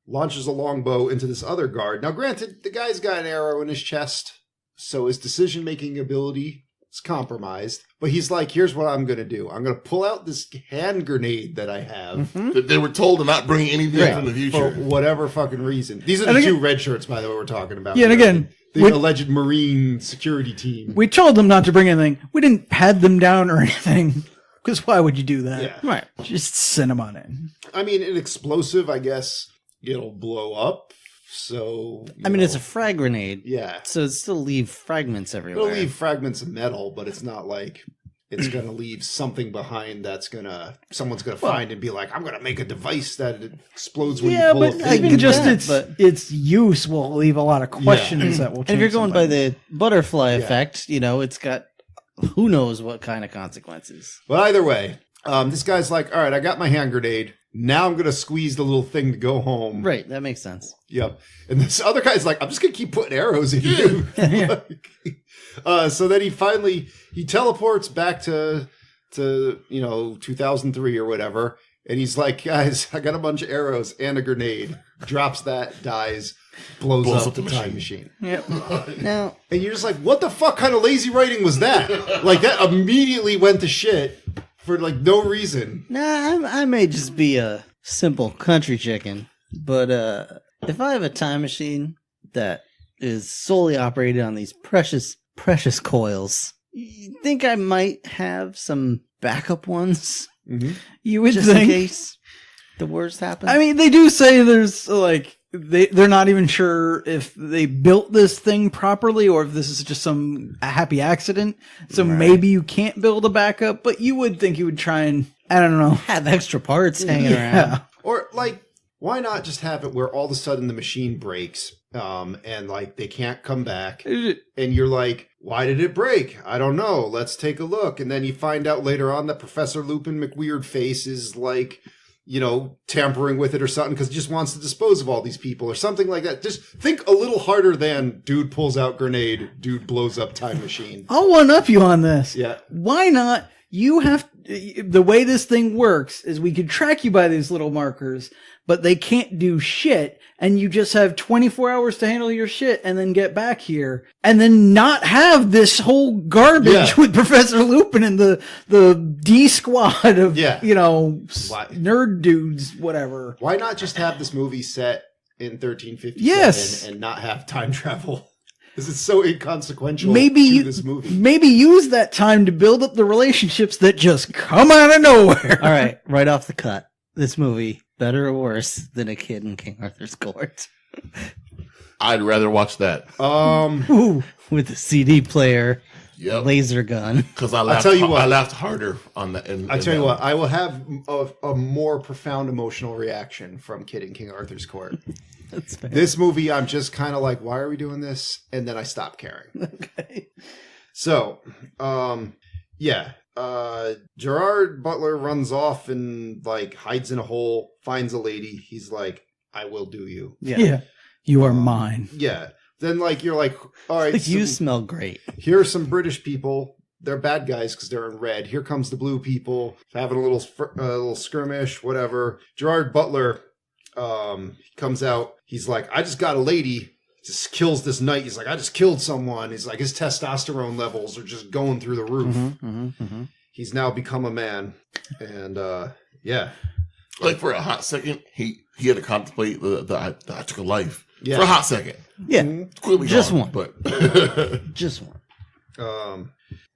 launches a longbow into this other guard. Now, granted, the guy's got an arrow in his chest, so his decision-making ability is compromised. But he's like, here's what I'm going to do. I'm going to pull out this hand grenade that I have. They were told to not bring anything from the future. For whatever fucking reason. These are the two red shirts, by the way, we're talking about. Yeah, and again, the alleged Marine security team. We told them not to bring anything. We didn't pad them down or anything. Because why would you do that? Yeah. Right. Just send them on in. I mean, an explosive, I guess, it'll blow up. So, I mean, it's a frag grenade. Yeah. So it still leave fragments everywhere. It'll leave fragments of metal, but it's not like it's going to leave something behind that's someone's going to find and be like, I'm going to make a device that explodes when you pull a thing. Even just but its use will leave a lot of questions that will change. And if you're going by somebody. the butterfly effect, it's got who knows what kind of consequences. But either way, this guy's like, all right, I got my hand grenade. Now I'm going to squeeze the little thing to go home. Right. That makes sense. Yep. And this other guy's like, I'm just going to keep putting arrows in you. So then he teleports back to 2003 or whatever. And he's like, guys, I got a bunch of arrows and a grenade. Drops that, dies, blows up the time machine. Yep. Now, and you're just like, what the fuck kind of lazy writing was that? Like, that immediately went to shit for like no reason. I may just be a simple country chicken, but if I have a time machine that is solely operated on these precious coils, you think I might have some backup ones? Mm-hmm. You would just think. In case the worst happen. I mean, they do say there's like they're not even sure if they built this thing properly or if this is just some happy accident. So maybe you can't build a backup, but you would think you would try and, I don't know, have extra parts hanging around. Or like, why not just have it where all of a sudden the machine breaks and like they can't come back and you're like, why did it break? I don't know. Let's take a look. And then you find out later on that Professor Lupin McWeirdface is like, tampering with it or something because he just wants to dispose of all these people or something like that. Just think a little harder than dude pulls out grenade, dude blows up time machine. I'll one up you on this. Yeah. Why not? The way this thing works is we could track you by these little markers, but they can't do shit. And you just have 24 hours to handle your shit and then get back here and then not have this whole garbage with Professor Lupin and the D squad of, nerd dudes, whatever. Why not just have this movie set in 1357 Yes. and not have time travel? Because it's so inconsequential to this movie. Maybe use that time to build up the relationships that just come out of nowhere. All right, right off the cut. This movie, better or worse than A Kid in King Arthur's Court? I'd rather watch that. With the CD player, Yep. laser gun. Because I laughed. tell you what. I laughed harder on that. I tell you what, I will have a more profound emotional reaction from Kid in King Arthur's Court. That's fair. This movie, I'm just kind of like, why are we doing this? And then I stop caring. Okay. So, Gerard Butler runs off and like hides in a hole, finds a lady. He's like, I will do you. Yeah. You are mine. Yeah. Then like, you're like, all right. Like, you smell great. Here are some British people. They're bad guys because they're in red. Here comes the blue people having a little skirmish, whatever. Gerard Butler comes out. He's like, I just got a lady. Just kills this knight. He's like, I just killed someone. He's like, his testosterone levels are just going through the roof. He's now become a man. And Like for a hot second, he had to contemplate the I took a life. Yeah. For a hot second. Yeah. Quickly Just gone, one. But Just one.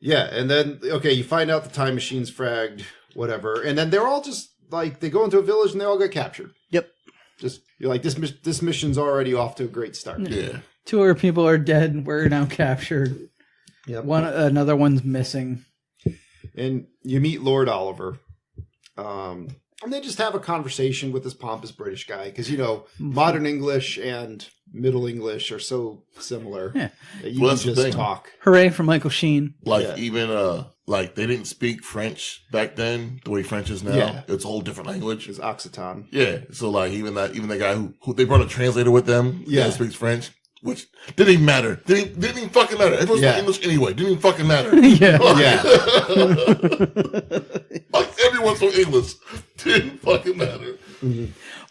and then you find out the time machine's fragged, whatever. And then they're all just like, they go into a village and they all get captured. Yep. Just, you're like, this mission's already off to a great start. Yeah. 2 other people are dead. We're now captured. Yep. Another one's missing. And you meet Lord Oliver. And they just have a conversation with this pompous British guy. Because, modern English and Middle English are so similar. Yeah. That you can just talk. Hooray for Michael Sheen. Even like they didn't speak French back then the way French is now. Yeah. It's a whole different language. It's Occitan. Yeah. So like even the guy who they brought a translator with them that speaks French, which didn't even matter. Didn't even fucking matter. Everyone spoke English anyway. Didn't even fucking matter. Yeah. Like everyone spoke English. Didn't fucking matter. Mm-hmm.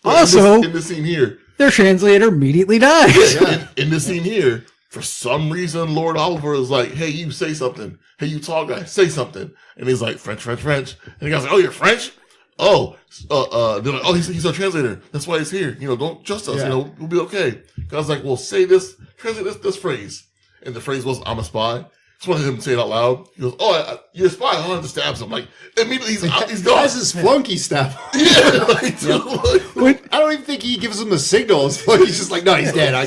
Also, in the scene here, their translator immediately dies. in the scene here, for some reason, Lord Oliver is like, "Hey, you say something. Hey, you tall guy, say something." And he's like, "French." And the guy's like, "Oh, you're French? Oh, they're like, oh, he's our translator. That's why he's here. Don't trust us. We'll be okay." I was like, "Well, translate this phrase." And the phrase was, "I'm a spy." Just wanted him to say it out loud. He goes, "Oh, you're a spy." I wanted to stab him. Like, immediately he's out. He's gone. He has his flunky staff. I don't even think he gives him a signal. It's like, he's just like, no, he's dead. I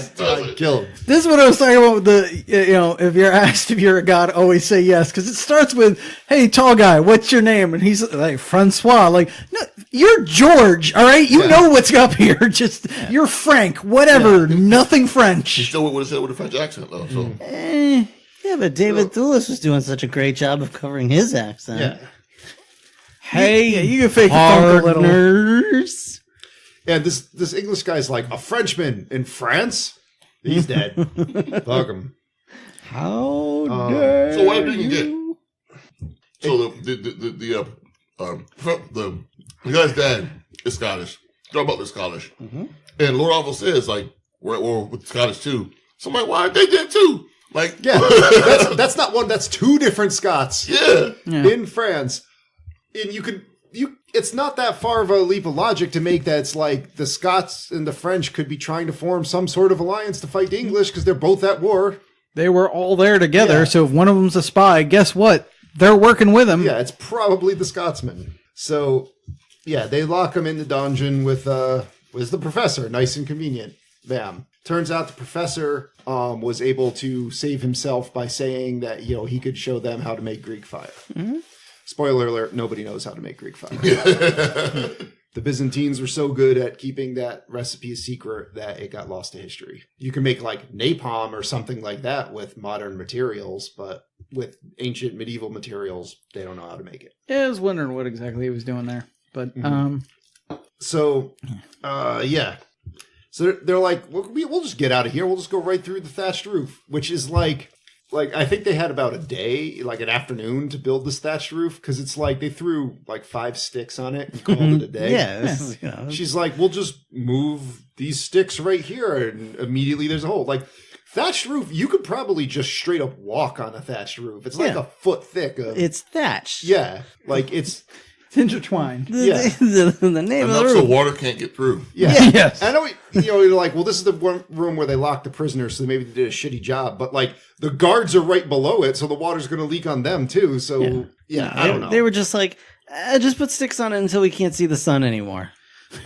killed him. This is what I was talking about with if you're asked if you're a god, always say yes. Because it starts with, "Hey, tall guy, what's your name?" And he's like, "Francois." Like, no, you're George, all right? You know what's up here. Just, you're Frank, whatever, nothing French. He still would have said it with a French accent, though. So. Yeah, but David Thewlis was doing such a great job of covering his accent. Yeah. Hey, you can fake the funk a little. Partners. And this English guy's like, "A Frenchman in France? He's dead." Fuck him. How dare So what did you get? you? So the guy's dad is Scottish. Their mother's Scottish. Mm-hmm. And Lord Oliver says, like, we're with Scottish too. So I'm like, why they did too? Like, yeah, that's not one. That's 2 different Scots. In France, and it's not that far of a leap of logic to make that it's like the Scots and the French could be trying to form some sort of alliance to fight the English because they're both at war. They were all there together, so if one of them's a spy, guess what? They're working with him. Yeah, it's probably the Scotsman. So, yeah, they lock him in the dungeon with the professor. Nice and convenient. Bam. Turns out the professor was able to save himself by saying that, he could show them how to make Greek fire. Mm-hmm. Spoiler alert, nobody knows how to make Greek fire. The Byzantines were so good at keeping that recipe a secret that it got lost to history. You can make like napalm or something like that with modern materials, but with ancient medieval materials, they don't know how to make it. Yeah, I was wondering what exactly he was doing there. But, So, yeah. So they're like, we'll just get out of here. We'll just go right through the thatched roof, which is like I think they had about a day, like an afternoon to build this thatched roof. Cause it's like they threw like 5 sticks on it and called it a day. Yeah. She's like, we'll just move these sticks right here. And immediately there's a hole. Like thatched roof, you could probably just straight up walk on a thatched roof. It's like a foot thick. It's thatched. Yeah. Like it's intertwined. The name of the roof. So roof. water can't get through. Yeah. Yes. I know, you're like, well, this is the one room where they locked the prisoners, so maybe they did a shitty job. But, like, the guards are right below it, so the water's going to leak on them, too. So, I don't know. They were just like, just put sticks on it until we can't see the sun anymore.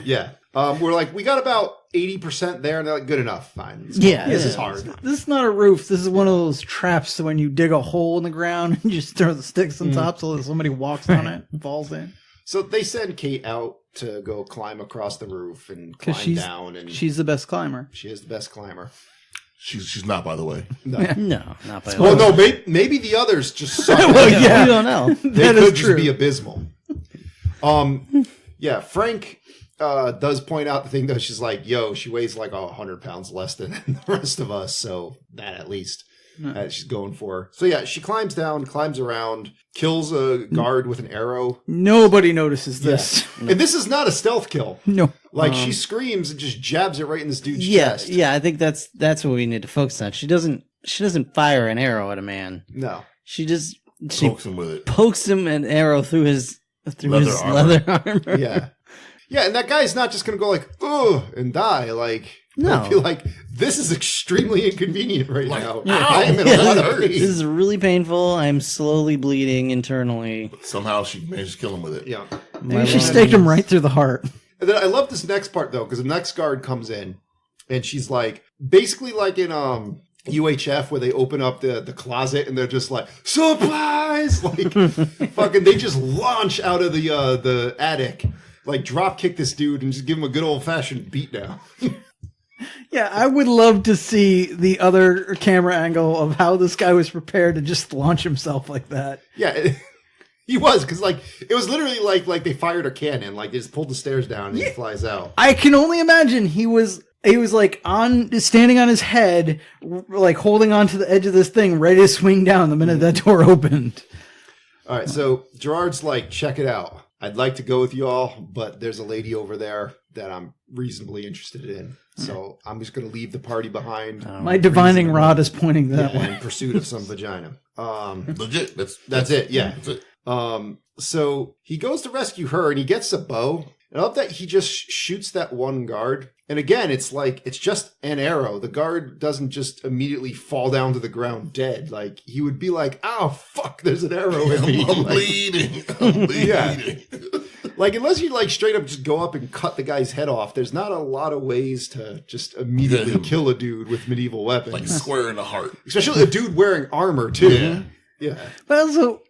Yeah. We're like, we got about 80% there, and they're like, good enough. Fine. This is hard. This is not a roof. This is one of those traps when you dig a hole in the ground and just throw the sticks on top so that somebody walks on it and falls in. So they send Kate out to go climb across the roof and climb down. And she's the best climber. She is the best climber. She's not, by the way. No, not by the way. Well, no, maybe the others just suck. Well, yeah, you don't know. They could just be abysmal. Yeah, Frank does point out the thing, though. She's like, yo, she weighs like 100 pounds less than the rest of us, so that at least she's going for. So yeah, she climbs down, climbs around, kills a guard with an arrow. Nobody notices this. Yeah. And this is not a stealth kill. No. Like, she screams and just jabs it right in this dude's chest. Yeah, I think that's what we need to focus on. She doesn't fire an arrow at a man. No. She pokes him with it. Pokes him an arrow through his leather armor. Yeah. Yeah, and that guy's not just going to go like, ugh, and die. Like, No. I feel like this is extremely inconvenient right now. Yeah. I am in a lot of hurts. This pain. is really painful. I'm slowly bleeding internally. Somehow she managed to kill him with it. Yeah. My Maybe she lungs- staked him right through the heart. And then I love this next part though, because the next guard comes in and she's like, basically like in UHF where they open up the closet and they're just like, supplies! Like fucking they just launch out of the attic, like drop kick this dude and just give him a good old fashioned beatdown. Yeah, I would love to see the other camera angle of how this guy was prepared to just launch himself like that. Yeah, he was, because like it was literally like they fired a cannon, like they just pulled the stairs down and he flies out. I can only imagine he was like standing on his head, like holding on to the edge of this thing, ready to swing down the minute that door opened. All right, so Gerard's like, check it out. I'd like to go with you all, but there's a lady over there that I'm reasonably interested in. So I'm just going to leave the party behind. My divining rod is pointing that way. In pursuit of some vagina. Legit. That's it. Yeah. That's it. So he goes to rescue her and he gets a bow. And I love that he just shoots that one guard. And again, it's like, it's just an arrow. The guard doesn't just immediately fall down to the ground dead. Like, he would be like, oh, fuck, there's an arrow in me. I'm Like, bleeding. I'm bleeding. Yeah. Like, unless you like straight up just go up and cut the guy's head off, there's not a lot of ways to just immediately Yeah. kill a dude with medieval weapons. Like square in the heart. Especially a dude wearing armor, too. Yeah. Yeah. But also,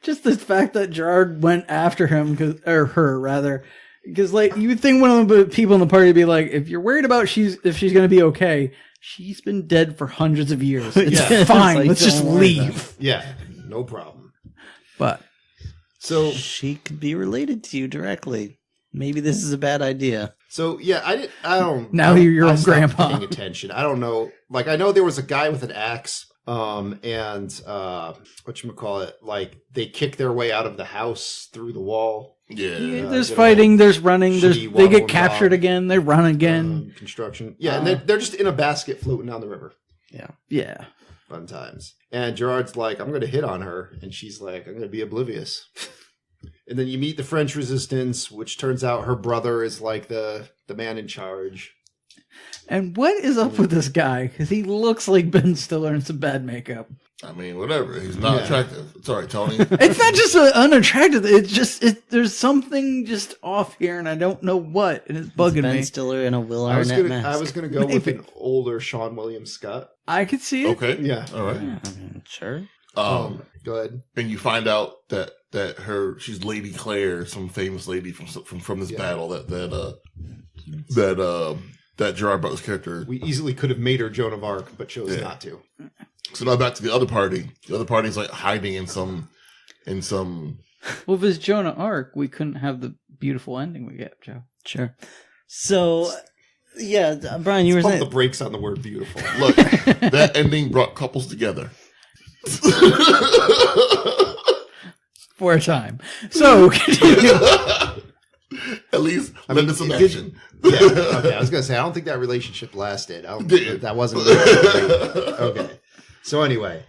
just the fact that Gerard went after him, or her rather, because like you would think one of the people in the party would be like, if you're worried about if she's going to be okay, she's been dead for hundreds of years. It's Yeah. fine. Like, Let's just don't worry about leave. Yeah. No problem. But So, She could be related to you directly. Maybe this is a bad idea. yeah, I don't. Now I don't- you're your I own stopped grandpa. Paying attention. I don't know. Like, I know there was a guy with an axe. And whatchamacallit, like they kick their way out of the house through the wall. Yeah. there's you know, fighting, there's running, shitty they get waddle captured dog. again, they run again. Construction. Yeah, and they're just in a basket floating down the river. Yeah. Fun times. And Gerard's like, I'm going to hit on her. And she's like, I'm going to be oblivious. And then you meet the French resistance, which turns out her brother is like the man in charge. And what is up with this guy? Because he looks like Ben Stiller in some bad makeup. I mean, whatever. He's not Yeah. attractive. It's all right, Tony. It's not just unattractive. It's just there's something just off here, and I don't know what, and it's bugging Ben me. Stiller in a Will I was Arnett mask. gonna go with Maybe. an older Sean William Scott. I could see it. Okay. Yeah. All right. Yeah, I mean, sure. Go ahead. And you find out that she's Lady Claire, some famous lady from this battle that Gerard Butler's character. We easily could have made her Joan of Arc, but chose not to. So now back to the other party. The other party's like hiding in some. Well, if it's Joan of Arc, we couldn't have the beautiful ending we get, Joe. Sure. So, yeah, Brian, you were Pump saying. the brakes on the word beautiful. Look, that ending brought couples together. For a time. So, continue. At least lend us some it did- action. Yeah. Okay, I was gonna say I don't think that relationship lasted. I don't think that wasn't okay. So anyway,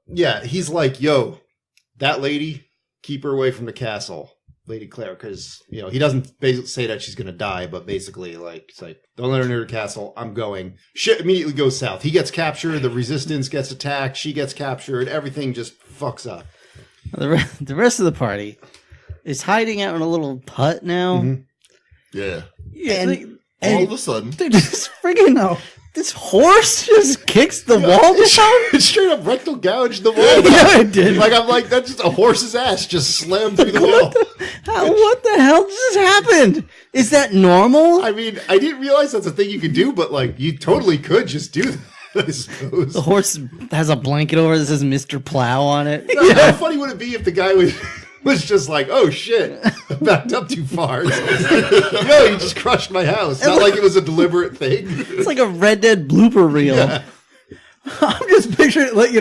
yeah, he's like, "Yo, that lady, keep her away from the castle, Lady Claire," because he doesn't basically say that she's gonna die, but basically like it's like, "Don't let her near the castle. I'm going." Shit immediately goes south. He gets captured. The resistance gets attacked. She gets captured. Everything just fucks up. The rest of the party is hiding out in a little hut now. Mhm. Yeah. And, All of a sudden, they just friggin' this horse just kicks the wall down. It straight up rectal gouged the wall. Yeah, it did. Like I'm like that's just a horse's ass just slammed through the wall. What the hell just happened? Is that normal? I mean, I didn't realize that's a thing you could do, but like you totally could just do that, I suppose. The horse has a blanket over that says Mr. Plow on it. How funny would it be if the guy was just like, "Oh shit, I backed up too far." So it's like, yo, you just crushed my house. Not like it was a deliberate thing. It's like a Red Dead blooper reel. Yeah. I'm just picturing, like,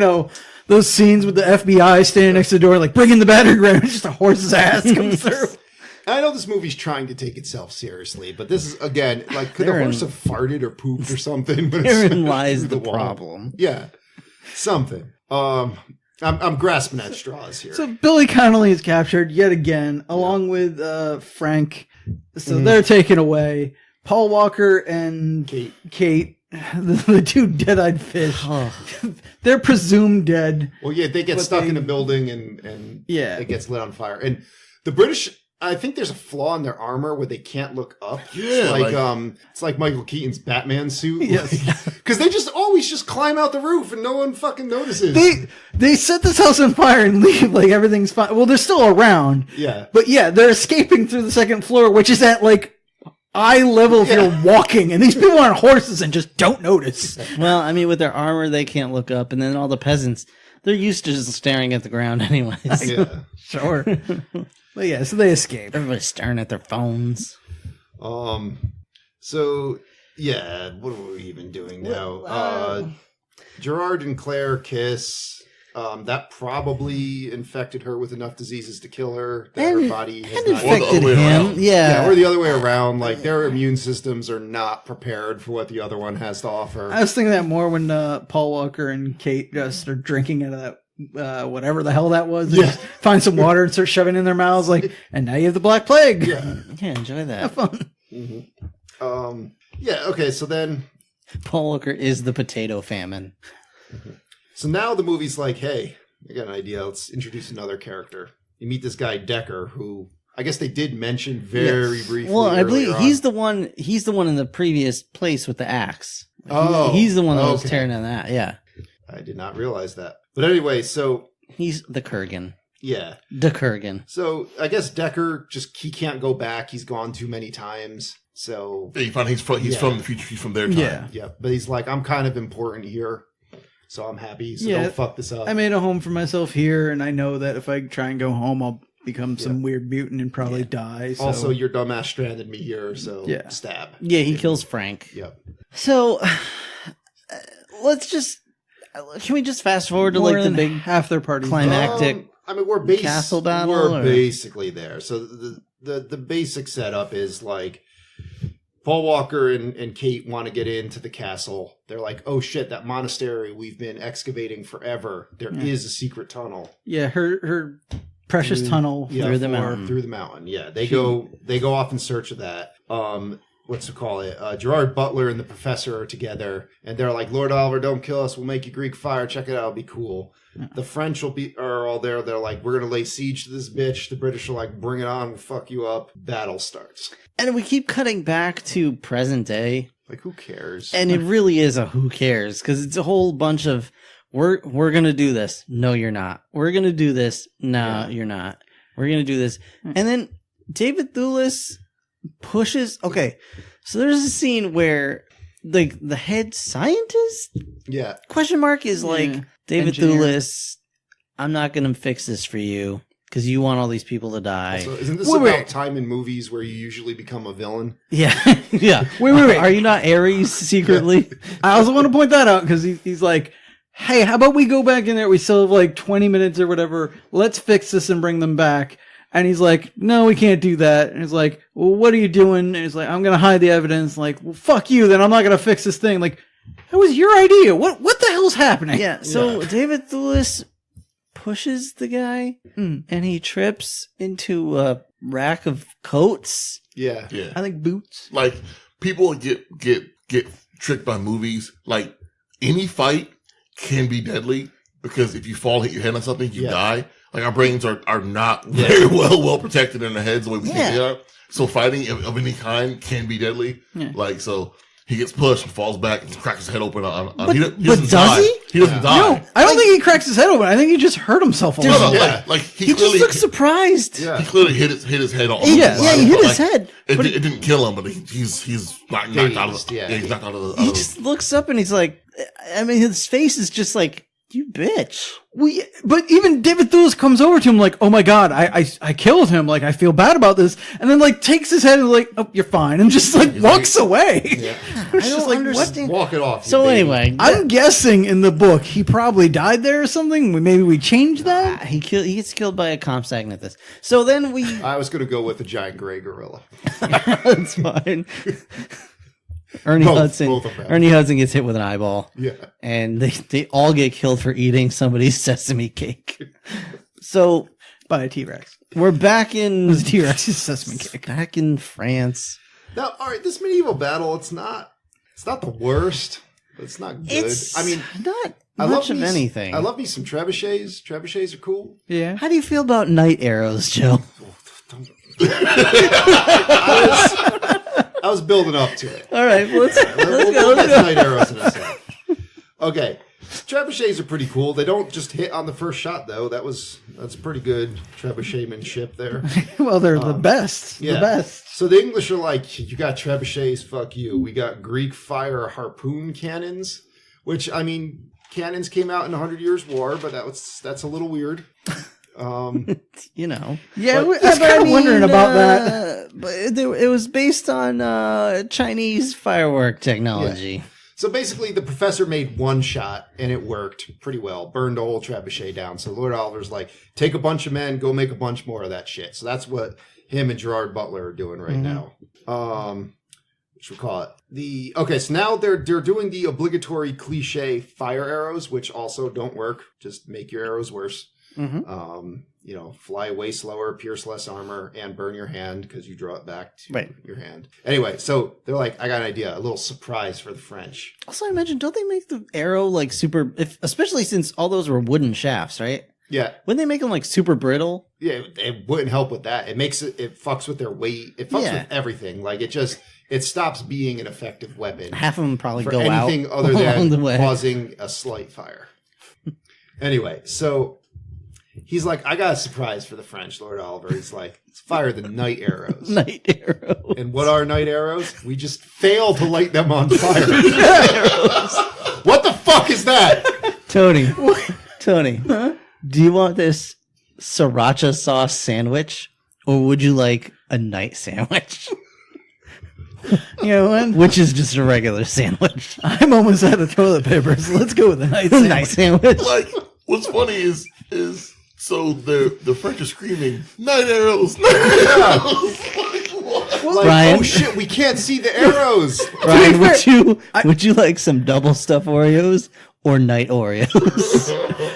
those scenes with the FBI standing next to the door, like, bring in the battering ram, just a horse's ass comes through. I know this movie's trying to take itself seriously, but this is again like, could the Therein- horse have farted or pooped or something? But it's Therein lies through the wall. problem. Yeah, something. I'm grasping at straws here. So Billy Connolly is captured yet again, along with Frank. So they're taken away. Paul Walker and Kate the two dead-eyed fish. Oh. They're presumed dead. Well, yeah, they get stuck in a building and Yeah. it gets lit on fire. And the British, I think there's a flaw in their armor where they can't look up. Yeah, it's like Michael Keaton's Batman suit. Yes. Because they just always just climb out the roof and no one fucking notices. They set this house on fire and leave like everything's fine. Well, they're still around. Yeah. But yeah, they're escaping through the second floor, which is at like eye level if you're walking, and these people are on horses and just don't notice. Well, I mean, with their armor, they can't look up, and then all the peasants, they're used to just staring at the ground anyways. Yeah. Sure. But yeah, so they escape. Everybody's staring at their phones. So yeah, what are we even doing now? Gerard and Claire kiss. That probably infected her with enough diseases to kill her. That her body has not Infected way him. around. Yeah. or the other way around. Like their immune systems are not prepared for what the other one has to offer. I was thinking that more when Paul Walker and Kate just are drinking out of that whatever the hell that was. They just find some water and start shoving it in their mouths like, and now you have the Black Plague. Yeah. Yeah, enjoy that. Have fun. Yeah. Okay. So then. Paul Walker is the potato famine. So now the movie's like, hey, I got an idea. Let's introduce another character. You meet this guy Decker, who I guess they did mention very briefly. Well, I believe earlier he's on. the one. He's the one in the previous place with the axe. Oh, he's the one that was okay. tearing on that. Yeah, I did not realize that. But anyway, so he's the Kurgan. yeah. The Kurgan. So I guess Decker he can't go back. He's gone too many times. So He's from the future. He's from their time. Yeah. yeah, but he's like, I'm kind of important here, so I'm happy. So Yeah. don't fuck this up. I made a home for myself here, and I know that if I try and go home, I'll become some weird mutant and probably die. So. Also, your dumbass stranded me here, so Yeah. stab. Yeah, he kills Frank. Yep. So let's just. Can we just fast forward to More like the than big half their party. climactic? I mean, we're castle battle, We're or- basically there. So the basic setup is like Paul Walker and Kate want to get into the castle. They're like, oh shit, that monastery we've been excavating forever. There is a secret tunnel. Yeah, her precious tunnel Through the mountain. Through the mountain. Yeah, they go off in search of that. What's it call it? Gerard Butler and the professor are together, and they're like, Lord Oliver, don't kill us. We'll make you Greek fire. Check it out. It'll be cool. The French are all there. They're like, we're gonna lay siege to this bitch. The British are like, bring it on. We'll fuck you up. Battle starts. And we keep cutting back to present day, Like, who cares? and it really is a who cares, because it's a whole bunch of we're gonna do this. No, you're not. We're gonna do this. No, you're not. We're gonna do this, and then David Thewlis pushes. Okay, so there's a scene where the head scientist Yeah. question mark is like, Yeah. David Engineer. Thewlis, I'm not gonna fix this for you because you want all these people to die. So isn't this Wait, about wait. time in movies where you usually become a villain? Yeah, yeah. Wait. Are you not Ares secretly? I also want to point that out because he's like, hey, how about we go back in there? We still have like 20 minutes or whatever. Let's fix this and bring them back. And he's like, no, we can't do that. And he's like, well, what are you doing? And he's like, I'm going to hide the evidence. Like, well, fuck you. Then I'm not going to fix this thing. Like, that was your idea. What the hell's happening? Yeah. So David Thewlis pushes the guy, and he trips into a rack of coats. Yeah. Yeah. I think boots. Like people get tricked by movies. Like any fight can be deadly because if you fall, hit your head on something, you die. Like our brains are not very well protected in our heads the way we think they are. So fighting of any kind can be deadly. Yeah. Like so. He gets pushed and falls back and cracks his head open on he but doesn't does die. he? He doesn't die. No, I don't think he cracks his head open. I think he just hurt himself a No, little. no, Yeah. like He he just clearly looks surprised. Yeah. he clearly hit his head on. Yeah, he hit his head. It didn't kill him, but he's knocked out of the he's knocked out of the. He just looks up and he's like, I mean, his face is just like, you bitch. But even David Thewlis comes over to him like, oh my God, I killed him. Like, I feel bad about this. And then like takes his head and like, oh, you're fine. And just like walks away. Yeah. It's I just don't like, understand. Walk it off. So you baby. anyway, I'm guessing in the book, he probably died there or something. Maybe we change that. he gets killed by a Comstagnat at this. So then we, I was going to go with the giant gray gorilla. that's fine. Ernie Both Hudson. of them. Ernie Hudson gets hit with an eyeball. Yeah. And they all get killed for eating somebody's sesame cake. So By a T-Rex. we're back It in was a T-Rex's sesame cake. back in France. Now, all right, this medieval battle, it's not the worst. But it's not good. It's not much of anything. I love me some trebuchets. Trebuchets are cool. Yeah. How do you feel about night arrows, Joe? I was building up to it. All right, let's We'll go. get to night arrows in a second. Okay. Trebuchets are pretty cool. They don't just hit on the first shot, though. That's pretty good trebuchetmanship there. Well, they're the best. Yeah. The best. So the English are like, you got trebuchets, fuck you. We got Greek fire harpoon cannons, which, I mean, cannons came out in 100 Years' War, but that's a little weird. You know. Yeah, But- I was kind of wondering about that. But it was based on Chinese firework technology. So basically, the professor made one shot, and it worked pretty well. Burned the whole trebuchet down. So Lord Oliver's like, take a bunch of men, go make a bunch more of that shit. So that's what him and Gerard Butler are doing right now. What should we call it? Okay, so now they're doing the obligatory cliche fire arrows, which also don't work. Just make your arrows worse. Fly way slower, pierce less armor, and burn your hand because you draw it back to your hand. Anyway, so they're like, I got an idea, a little surprise for the French. Also, I imagine, don't they make the arrow like super, especially since all those were wooden shafts, right? Yeah. Wouldn't they make them like super brittle? Yeah, it wouldn't help with that. It fucks with their weight. It fucks with everything. Like it stops being an effective weapon. Half of them probably for go out anything other along the than way. causing a slight fire. Anyway, so he's like, I got a surprise for the French, Lord Oliver. He's like, let's fire the night arrows. Night arrows. And what are night arrows? We just fail to light them on fire. What the fuck is that? Tony, do you want this sriracha sauce sandwich, or would you like a night sandwich? You know what? Which is just a regular sandwich. I'm almost out of toilet paper, so let's go with the night sandwich. Night sandwich. Like, what's funny is so the French are screaming, night arrows, night arrows. Like, what? Like, Brian. oh shit, we can't see the arrows. Brian, would you like some double stuff Oreos or night Oreos?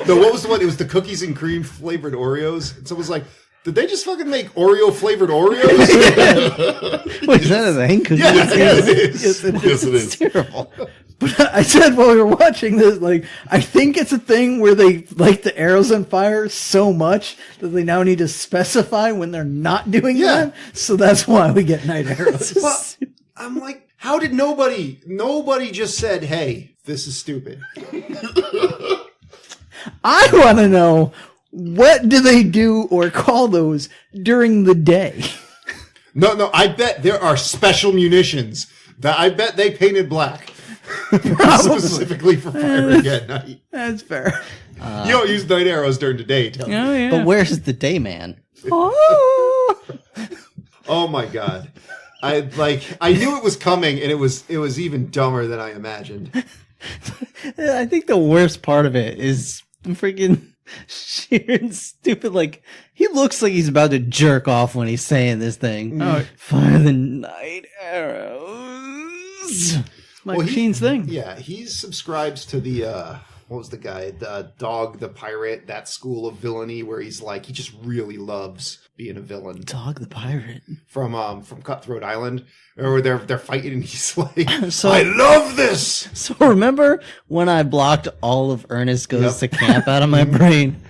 No, what was the one? It was the cookies and cream flavored Oreos. And someone's like, did they just fucking make Oreo flavored Oreos? Wait, is that a thing? Yes, it is. Yes, it is. Yes, it It's is. terrible. But I said while we were watching this, like, I think it's a thing where they light the arrows on fire so much that they now need to specify when they're not doing Yeah. that. So that's why we get night arrows. But I'm like, how did nobody just said, hey, this is stupid? I want to know, what do they do or call those during the day? No, I bet there are special munitions that I bet they painted black. Specifically for firing at night. That's fair. You don't use night arrows during the day, tell me. Oh, yeah. But where's the day man? Oh. Oh my god. I knew it was coming, and it was even dumber than I imagined. I think the worst part of it is freaking Sheeran's stupid. Like, he looks like he's about to jerk off when he's saying this thing. Oh. Fire the night arrows. Mike Sheen's thing. Yeah, he subscribes to the what was the guy? The Dog the Pirate, that school of villainy where he's like, he just really loves being a villain. Dog the pirate. From Cutthroat Island, or they're fighting and he's like, So- I love this. So remember when I blocked all of Ernest Goes to Camp out of my brain?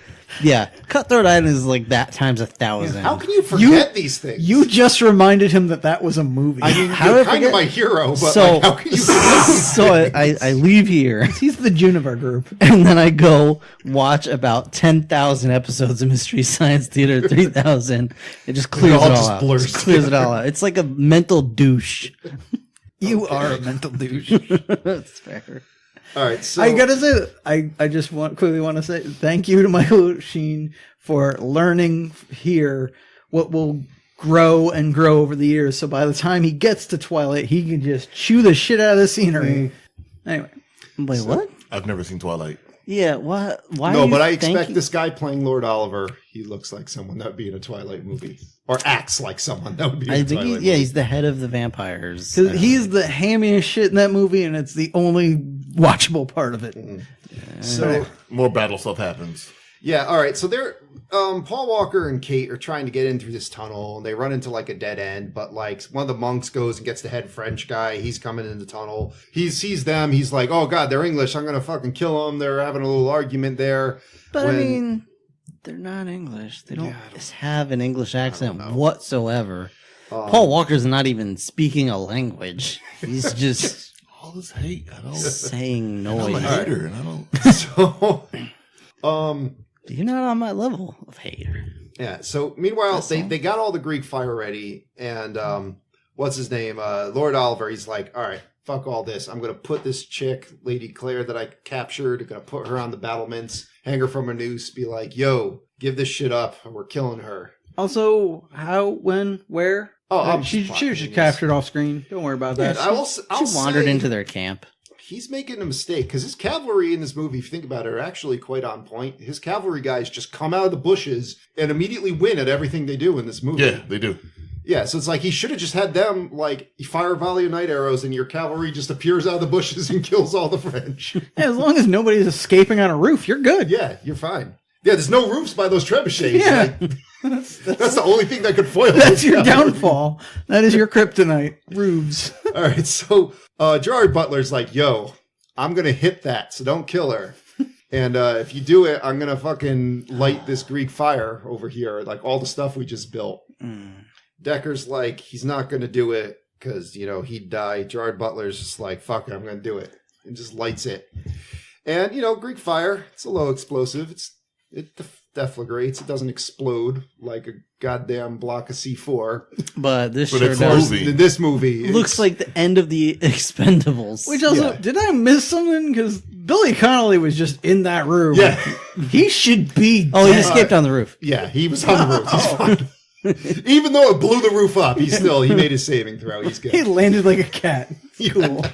Yeah, Cutthroat Island is like that times 1,000. How can you forget these things? You just reminded him that was a movie. I mean, How you're did I kind of forget? my hero, but So- like, how can you forget these So things? I leave here, He's the Juniper group. and then I go watch about 10,000 episodes of Mystery Science Theater 3000. It just clears all it all just out. blurs Just clears it all out. It's like a mental douche. You are a mental douche. That's fair. All right, so I gotta say, I just quickly want to say thank you to Michael Sheen for learning here what will grow and grow over the years. So by the time he gets to Twilight, he can just chew the shit out of the scenery. Anyway, Wait, what? I've never seen Twilight. Yeah, what? Why? no, are but you I expect thanking- this guy playing Lord Oliver. He looks like someone that would be in a Twilight movie, or acts like someone that would be in I a think Twilight yeah, movie. he's the head of the vampires. because he's the hammiest shit in that movie, and it's the only watchable part of it. So More battle stuff happens. yeah, all right. So they're Paul Walker and Kate are trying to get in through this tunnel, and they run into like a dead end. But like one of the monks goes and gets the head French guy. He's coming in the tunnel. He sees them. He's like, "Oh God, they're English. I'm gonna fucking kill them." They're having a little argument there. But I mean, they're not English. They don't have an English accent whatsoever. Paul Walker's not even speaking a language. He's just all this hate. I don't saying noise. I'm a hater, and I don't. So, you're not on my level of hater. Yeah. So meanwhile, they got all the Greek fire ready, and what's his name? Lord Oliver. He's like, all right, fuck all this. I'm gonna put this chick, Lady Claire, that I captured. I'm gonna put her on the battlements, hang her from a noose, be like, yo, give this shit up, and we're killing her. Also, how, when, where? Oh, she was captured off screen. Don't worry about that. She wandered into their camp. He's making a mistake because his cavalry in this movie, if you think about it, are actually quite on point. His cavalry guys just come out of the bushes and immediately win at everything they do in this movie. Yeah, they do. Yeah, so it's like he should have just had them like fire a volley of night arrows and your cavalry just appears out of the bushes and kills all the French. Yeah, as long as nobody's escaping on a roof, you're good. Yeah, you're fine. Yeah, there's no roofs by those trebuchets. Yeah. Like, that's the only thing that could foil That's your downfall. That is your kryptonite. Roofs. All right, so Gerard Butler's like, yo, I'm going to hit that, so don't kill her. And if you do it, I'm going to fucking light this Greek fire over here, like all the stuff we just built. Decker's like, he's not going to do it because, you know, he'd die. Gerard Butler's just like, fuck it, I'm going to do it. And just lights it. And, you know, Greek fire, it's a low explosive. It deflagrates. It doesn't explode like a goddamn block of C4. But this sure does. In this movie. Looks like the end of the Expendables. Which also, did I miss something? Because Billy Connolly was just in that room. Yeah. He should be dead. He escaped on the roof. Yeah, he was on the roof. He's fine. Even though it blew the roof up, he made his saving throw. He's good. He landed like a cat. Cool.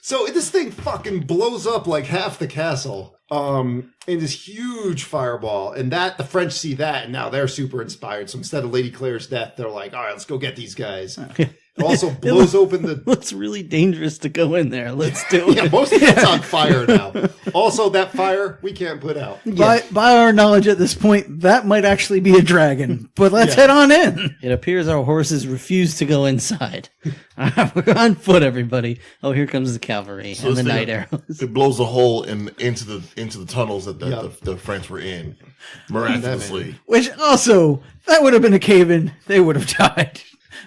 So this thing fucking blows up like half the castle. In this huge fireball, and that the French see that, and now they're super inspired. So instead of Lady Claire's death, they're like, "All right, let's go get these guys." It also blows open the. Looks really dangerous to go in there. Let's do it. Yeah, most of it's on fire now. Also, that fire we can't put out. By our knowledge at this point, that might actually be a dragon. But let's head on in. It appears our horses refuse to go inside. We're on foot, everybody. Oh, here comes the cavalry and the night arrows. It blows a hole into the tunnels that the French were in, miraculously. Which also, that would have been a cave-in. They would have died.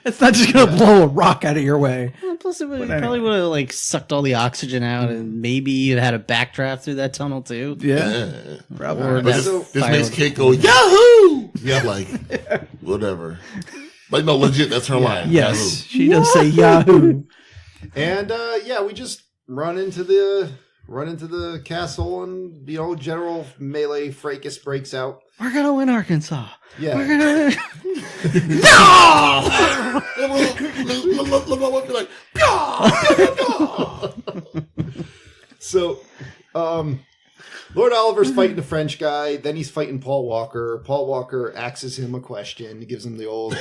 It's not just going to blow a rock out of your way. Well, plus, it probably would have like sucked all the oxygen out, and maybe you had a backdraft through that tunnel too. Yeah. Probably. But this makes Kate go Yahoo! Yeah, like whatever. Like no, legit. That's her line. Yes, Yahoo. she does say Yahoo. And we just run into the castle, and general melee fracas breaks out. We're gonna win Arkansas. Yeah. We're gonna. So, Lord Oliver's fighting the French guy. Then he's fighting Paul Walker. Paul Walker axes him a question. He gives him the old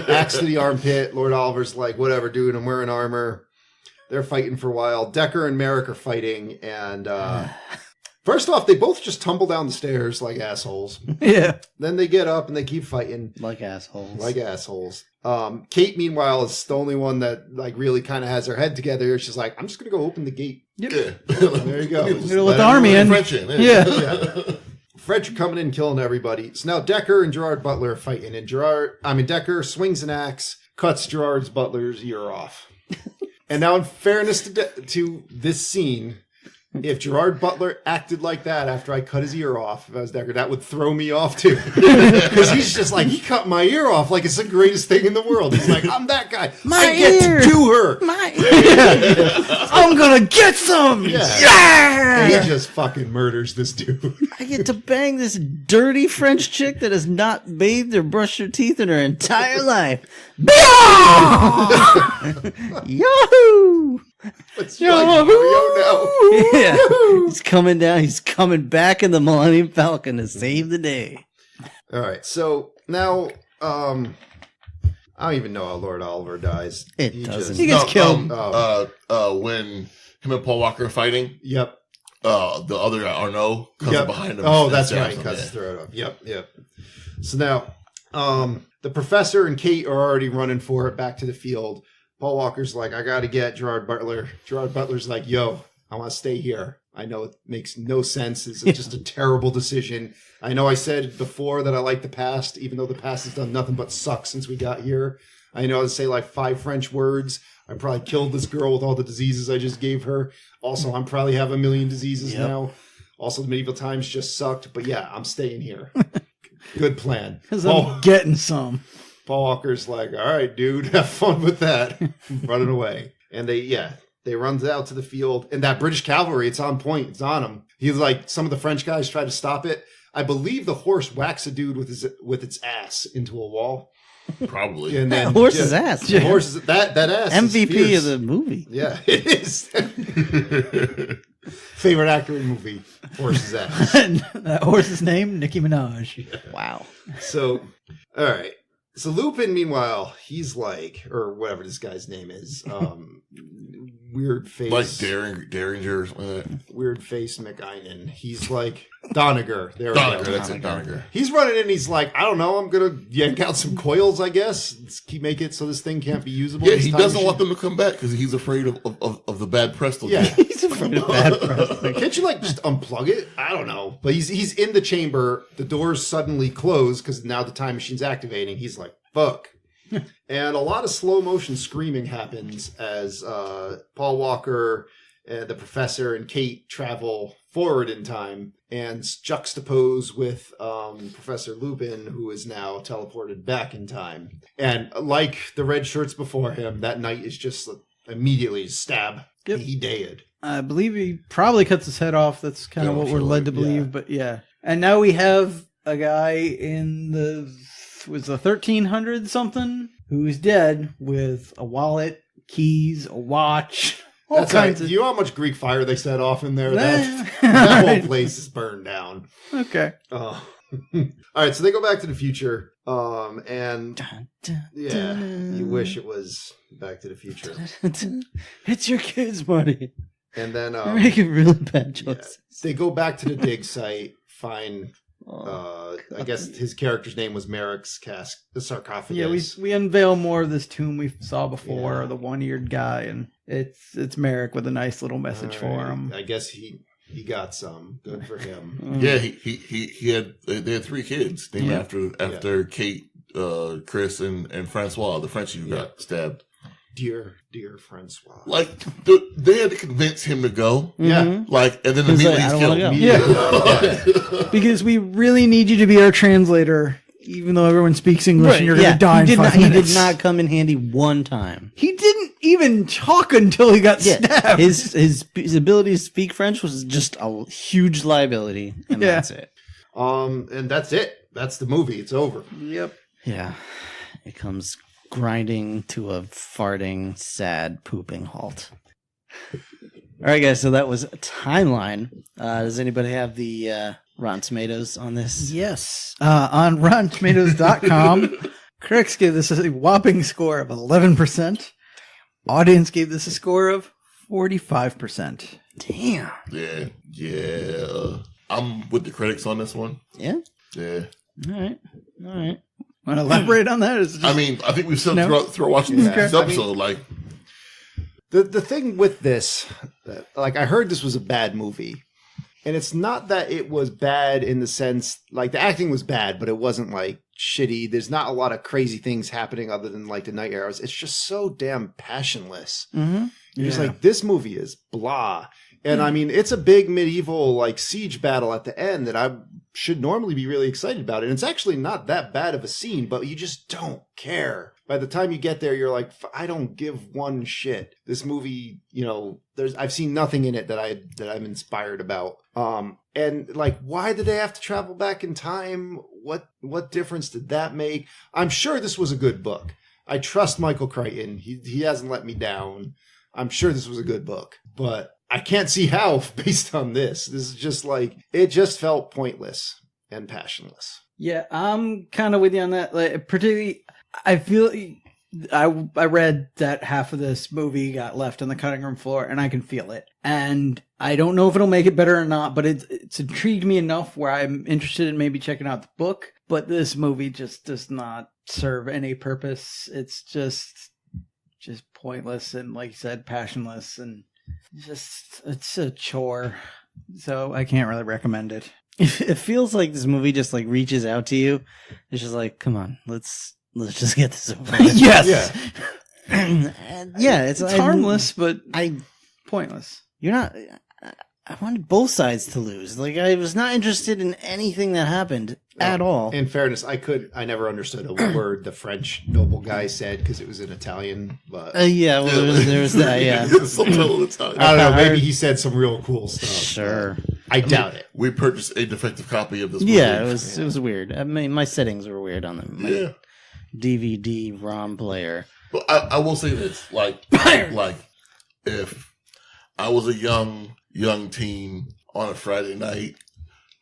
axe to the armpit. Lord Oliver's like, whatever, dude, I'm wearing armor. They're fighting for a while. Decker and Merrick are fighting, and first off, they both just tumble down the stairs like assholes. Yeah. Then they get up and they keep fighting like assholes. Kate, meanwhile, is the only one that like really kind of has her head together. She's like, I'm just gonna go open the gate. Yep. Yeah. There you go. Let the army in. French in. Yeah. French are coming in, killing everybody. So now Decker and Gerard Butler are fighting, and Decker swings an axe, cuts Gerard Butler's ear off. And now, in fairness to this scene, if Gerard Butler acted like that after I cut his ear off, if I was Decker, that would throw me off too. Because he's just like, he cut my ear off like it's the greatest thing in the world. He's like, I'm that guy. I get to do her. My ear. I'm gonna get some. Yeah. And he just fucking murders this dude. I get to bang this dirty French chick that has not bathed or brushed her teeth in her entire life. Yahoo! It's like Mario now. Yeah. He's coming down. He's coming back in the Millennium Falcon to save the day. All right. So now, I don't even know how Lord Oliver dies. He doesn't. He gets killed. When him and Paul Walker are fighting. Yep. The other guy, Arnaud, comes up behind him. Oh, that's right. him, Cuts his throat off. Yep. So now, the professor and Kate are already running for it back to the field. Paul Walker's like, I got to get Gerard Butler. Gerard Butler's like, yo, I want to stay here. I know it makes no sense. It's just a terrible decision. I know I said before that I like the past, even though the past has done nothing but suck since we got here. I know I say like 5 French words. I probably killed this girl with all the diseases I just gave her. Also, I'm probably have 1 million diseases now. Also, the medieval times just sucked. But yeah, I'm staying here. Good plan. Because I'm getting some. Paul Walker's like, all right, dude, have fun with that. Running away. And they run out to the field. And that British cavalry, it's on point. It's on them. He's like, some of the French guys try to stop it. I believe the horse whacks a dude with its ass into a wall. Probably. And then horse's ass. The horse's that ass. MVP of the movie. Yeah, it is. Favorite actor in the movie, horse's ass. That horse's name, Nicki Minaj. Wow. So, all right. So Lupin, meanwhile, he's like, or whatever this guy's name is, weird face, like Derringer or something like that. Weird face McInan. He's like Doniger. There we Doniger, go. that's it, Doniger. He's running in. He's like, I don't know. I'm gonna yank out some coils, I guess. Let's make it so this thing can't be usable. Yeah, he doesn't want them to come back because he's afraid of the bad press. Yeah, he's afraid of bad press. Can't you like just unplug it? I don't know. But he's in the chamber. The doors suddenly close because now the time machine's activating. He's like, fuck. And a lot of slow motion screaming happens as Paul Walker, the professor, and Kate travel forward in time and juxtapose with Professor Lupin, who is now teleported back in time. And like the red shirts before him, that knight is just immediately stab. Yep. He dead. I believe he probably cuts his head off. That's kind of what we're led to believe. Yeah. But yeah. And now we have a guy in the 1300 something who's dead with a wallet, keys, a watch, all kinds of. You know how much Greek fire they set off in there? That whole place is burned down. Okay. All right, so they go back to the future, and you wish it was Back to the Future. It's your kids, Marty. And then You're making really bad choices. They go back to the dig site, find. I guess his character's name was Merrick's the sarcophagus. Yeah, we unveil more of this tomb we saw before, the one-eared guy, and it's Merrick with a nice little message for him. I guess he got some. Good for him. Yeah, they had 3 kids named after Kate, Chris, and Francois, the Frenchie who got stabbed. Dear Francois. Like they had to convince him to go. Yeah. Like, and then immediately he's killed. Yeah. Because we really need you to be our translator, even though everyone speaks English and you're going to die in 5 minutes. He did not come in handy one time. He didn't even talk until he got stabbed. His ability to speak French was just a huge liability, and that's it. And that's it. That's the movie. It's over. Yep. Yeah. It comes grinding to a farting, sad, pooping halt. All right, guys. So that was a timeline. Does anybody have the Rotten Tomatoes on this? Yes. On RottenTomatoes.com, critics gave this a whopping score of 11%. Audience gave this a score of 45%. Damn. Yeah. I'm with the critics on this one. Yeah? Yeah. All right. Want to elaborate on that? I mean, I think we've said throughout watching this episode, like... The thing with this, like, I heard this was a bad movie. And it's not that it was bad in the sense, like, the acting was bad, but it wasn't, like, shitty. There's not a lot of crazy things happening other than, like, the night arrows. It's just so damn passionless. Mm-hmm. You're just like, this movie is blah. And, I mean, it's a big medieval, like, siege battle at the end that I should normally be really excited about. And it's actually not that bad of a scene, but you just don't care. By the time you get there, you're like, I don't give one shit. This movie, you know, I've seen nothing in it that I'm inspired about. And like, why did they have to travel back in time? What difference did that make? I'm sure this was a good book. I trust Michael Crichton. He hasn't let me down. I'm sure this was a good book, but I can't see how based on this. This is just like, it just felt pointless and passionless. Yeah, I'm kind of with you on that. Like, particularly, I feel I read that half of this movie got left on the cutting room floor, and I can feel it. And I don't know if it'll make it better or not, but it's intrigued me enough where I'm interested in maybe checking out the book. But this movie just does not serve any purpose. It's just pointless and, like you said, passionless, and it's a chore. So I can't really recommend it. It feels like this movie just like reaches out to you. It's just like, come on, let's just get this over with. Yes. Yeah. It's harmless, but pointless. You're not. I wanted both sides to lose. Like, I was not interested in anything that happened at all. In fairness, I never understood a word the French noble guy said because it was in Italian. But yeah, well, there was that. Yeah, I don't know. Maybe he said some real cool stuff. Sure, I doubt it. We purchased a defective copy of this movie. Yeah, it was weird. I mean, my settings were weird on my DVD ROM player. But I will say this: like if I was a young teen on a Friday night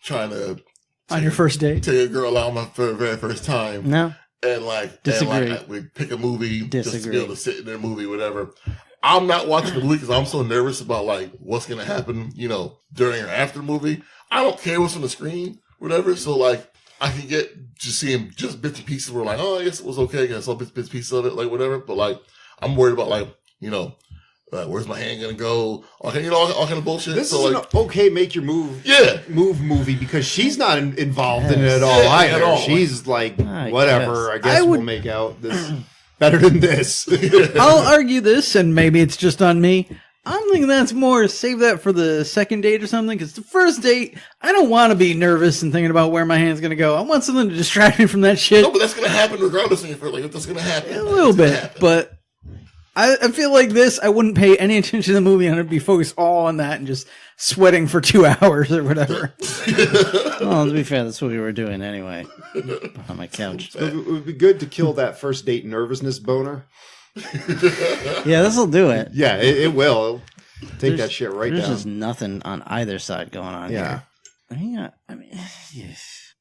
trying to on your first date take a girl out for the very first time. No. And Disagree. we pick a movie Disagree. just to be able to sit in their movie, whatever. I'm not watching the movie because I'm so nervous about like what's gonna happen, during or after the movie. I don't care what's on the screen, whatever. So like I can get just seeing just bits and pieces where like, oh, I guess it was okay. I saw bits and pieces of it, like whatever. But like I'm worried about like, where's my hand gonna go? All kind of bullshit. This so is like, an okay make your move movie because she's not involved in it at all either. At all. She's like, whatever. I guess we'll make out this better than this. I'll argue this, and maybe it's just on me. I'm thinking that's more save that for the second date or something, because the first date, I don't want to be nervous and thinking about where my hand's going to go. I want something to distract me from that shit. No, but that's going to happen regardless if that's going to happen. A little bit, but I feel like this, I wouldn't pay any attention to the movie, and I'd be focused all on that and just sweating for 2 hours or whatever. Well, to be fair, that's what we were doing anyway on my couch. It would be good to kill that first date nervousness boner. Yeah, this will do it. Yeah, it will. Take that shit right There's down. just nothing on either side going on here. I mean, yes.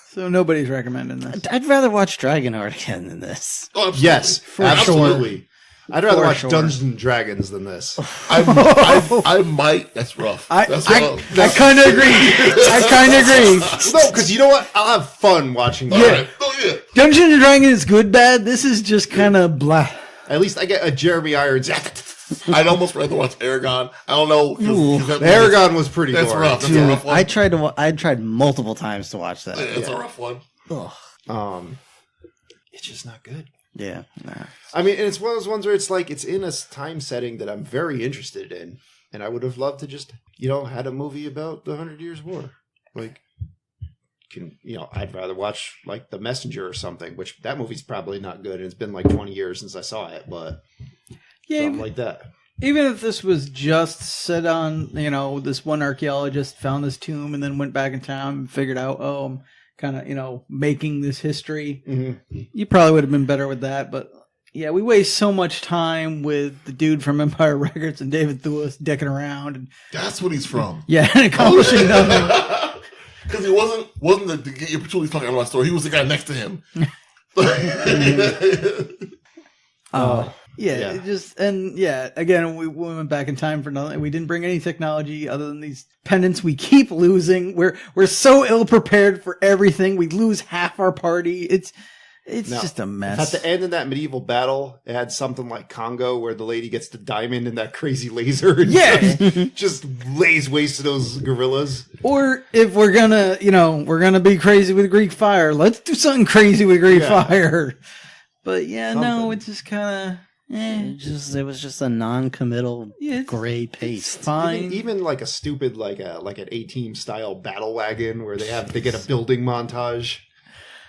So nobody's recommending this. I'd rather watch Dragonheart again than this. Oh, absolutely. Yes, absolutely. I'd rather watch sure. Dungeons and Dragons than this. I might. That's rough. I That's kind of agree. I kind of agree. No, because you know what? I'll have fun watching that. Right. Oh, yeah. Dungeons and Dragons is good, bad. This is just kind of blah. At least I get a Jeremy Irons. I'd almost rather watch Aragon. I don't know. 'cause Aragon was pretty That's gory. rough. That's a rough one. I tried multiple times to watch that. That's a rough one. Ugh. It's just not good. Yeah. Nah. I mean, and it's one of those ones where it's like it's in a time setting that I'm very interested in, and I would have loved to just had a movie about the 100 Years' War. Like, I'd rather watch like The Messenger or something. Which that movie's probably not good, and it's been like 20 years since I saw it, but something like that. Even if this was just set on, this one archaeologist found this tomb and then went back in time and figured out, I'm kind of, making this history. Mm-hmm. You probably would have been better with that. But yeah, we waste so much time with the dude from Empire Records and David Thewlis dicking around. And That's what he's from. yeah, and accomplishing nothing. Because he wasn't the get your patchouli talking about my story. He was the guy next to him. Yeah, it just, and yeah, again, we went back in time for nothing. We didn't bring any technology other than these pendants we keep losing. We're so ill prepared for everything. We lose half our party. It's just a mess. At the end of that medieval battle, it had something like Congo where the lady gets the diamond and that crazy laser. And just lays waste to those gorillas. Or if we're gonna be crazy with Greek fire, let's do something crazy with Greek fire. But yeah, no, it's just kind of. It was just a non-committal gray paste. Fine. Even like a stupid like an A-Team style battle wagon where they get a building montage.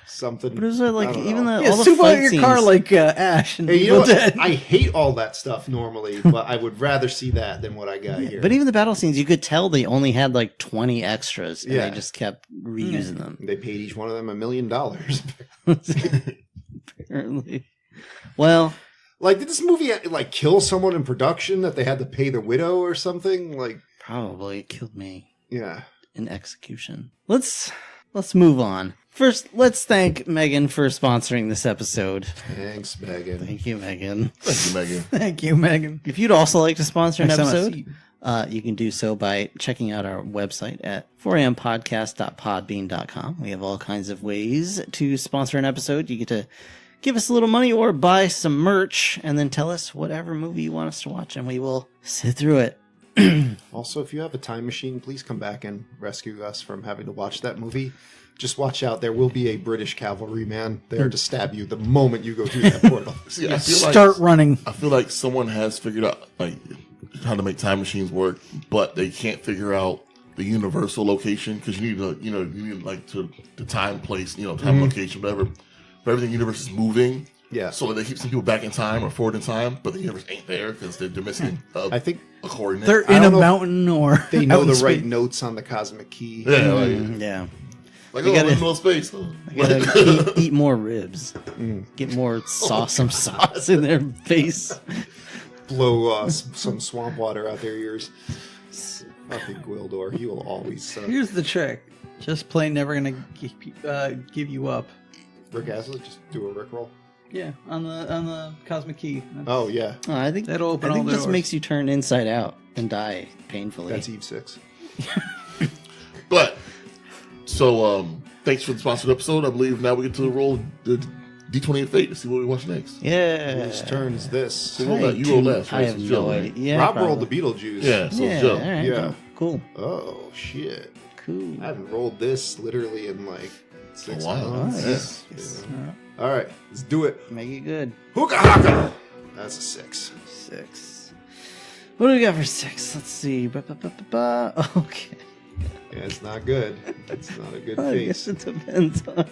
Something. But it was like even all the soup out fight your scenes. car like Ash and Evil Dead. I hate all that stuff normally, but I would rather see that than what I got here. But even the battle scenes, you could tell they only had like 20 extras, and they just kept reusing them. They paid each one of them $1 million. Apparently. Well, like, did this movie like kill someone in production that they had to pay the widow or something? Like, probably it killed me. Yeah. In execution. Let's move on. First, let's thank Megan for sponsoring this episode. Thanks, Megan. Thank you, Megan. Thank you, Megan. Thank you, Megan. If you'd also like to sponsor an Next time I episode, see you. you can do so by checking out our website at 4ampodcast.podbean.com. We have all kinds of ways to sponsor an episode. You get to give us a little money or buy some merch and then tell us whatever movie you want us to watch, and we will sit through it. Also, if you have a time machine, please come back and rescue us from having to watch that movie. Just watch out. There will be a British cavalryman there to stab you the moment you go through that portal. See, I feel Start running. I feel like someone has figured out like how to make time machines work, but they can't figure out the universal location because you need like the time, place, time, location, whatever. But everything in the universe is moving. Yeah. So they keep some people back in time or forward in time, but the universe ain't there because they're missing I think a coordinate. They're I in a don't know if mountain or they know out the in right space. notes on the cosmic key. yeah, Yeah. like You oh, gotta- in no space. Oh. Gotta eat more ribs. Get more sauce, some sauce in their face. Blow some swamp water out their ears. Fucking Gwildor, you will always suck. Here's the trick. Just plain never gonna give you up. Rick Astley, just do a Rickroll. Yeah, on the cosmic key. Oh, yeah. I think That'll open I think all the this doors. makes you turn inside out and die painfully. That's Eve 6. But so thanks for the sponsored episode. I believe now we get to roll the D20 of fate to see what we watch next. Yeah. Whose turn is this? So roll that. You roll last. I Right? have So no Joe, right? idea. Yeah, Rob probably. rolled the Beetlejuice. Yeah, so Yeah, Joe. all right, Yeah. cool. Oh, shit. Cool. I haven't rolled this literally in like 6 while. months. Nice. Yeah. All right, let's do it. Make it good. Hookah haka! That's a 6. 6. What do we got for 6? Let's see. Ba-ba-ba-ba-ba. Okay. Yeah, it's not good. It's not a good I face. guess it depends on.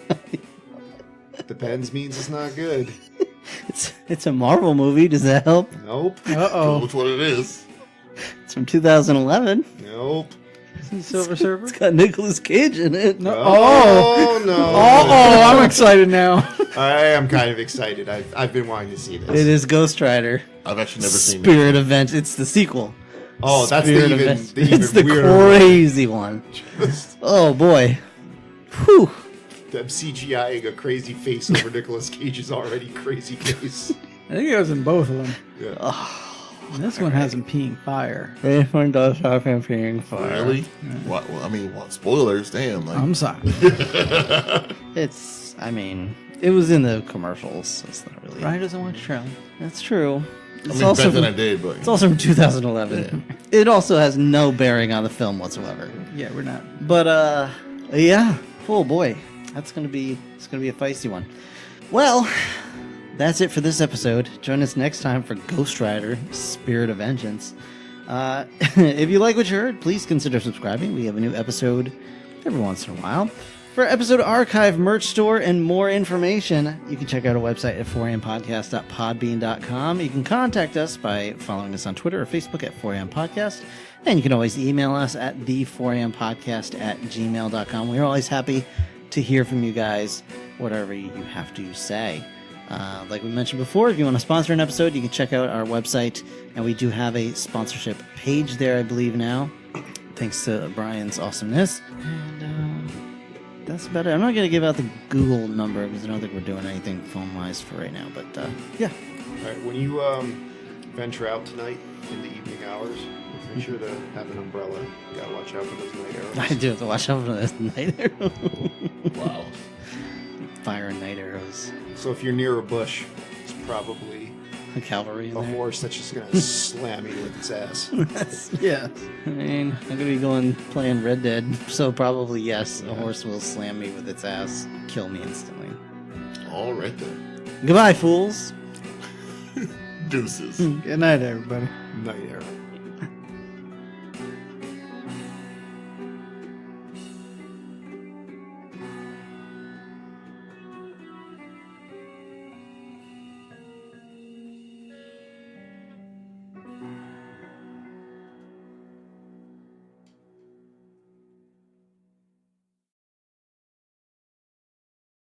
Depends means it's not good. It's a Marvel movie. Does that help? Nope. Tell which one it is. It's from 2011. Nope. Silver Surfer. It's got Nicolas Cage in it. No. Oh, no. Oh, I'm excited now. I am kind of excited. I've been wanting to see this. It is Ghost Rider. I've actually never seen it. Spirit of Vengeance. It's the sequel. Oh, that's Spirit the of even, Vengeance. the even It's the weirder one. crazy one. Oh boy. Whew. Them CGIing a crazy face over Nicolas Cage's already crazy face. I think it was in both of them. Yeah. And this one has him peeing fire. This one does have him being fire. Really? What? Well, I mean, what? Spoilers? Damn. Like, I'm sorry. It's. I mean, it was in the commercials. So it's not really. Ryan doesn't watch trailer. That's true. I It's mean, also back then I from, did, but it's also from 2011. It also has no bearing on the film whatsoever. Yeah, we're not. But yeah. Oh boy, it's gonna be a feisty one. Well, that's it for this episode. Join us next time for Ghost Rider: Spirit of Vengeance. If you like what you heard, please consider subscribing. We have a new episode every once in a while. For episode archive, merch store, and more information, you can check out our website at 4ampodcast.podbean.com. You can contact us by following us on Twitter or Facebook at 4ampodcast. And you can always email us at the4ampodcast@gmail.com. We're always happy to hear from you guys, whatever you have to say. Like we mentioned before, if you want to sponsor an episode, you can check out our website. And we do have a sponsorship page there, I believe, now. Thanks to Brian's awesomeness. And that's about it. I'm not going to give out the Google number because I don't think we're doing anything phone-wise for right now. But yeah. All right, when you venture out tonight in the evening hours, make sure to have an umbrella. You gotta watch out for those night arrows. I do have to watch out for those night arrows. wow. Fire and night arrows. So if you're near a bush, it's probably A cavalry in a there. horse that's just gonna slam you with its ass. Yeah. I mean, I'm going to be playing Red Dead. So probably, yes, a horse will slam me with its ass. Kill me instantly. All right then. Goodbye, fools. Deuces. Good night, everybody. Night arrow.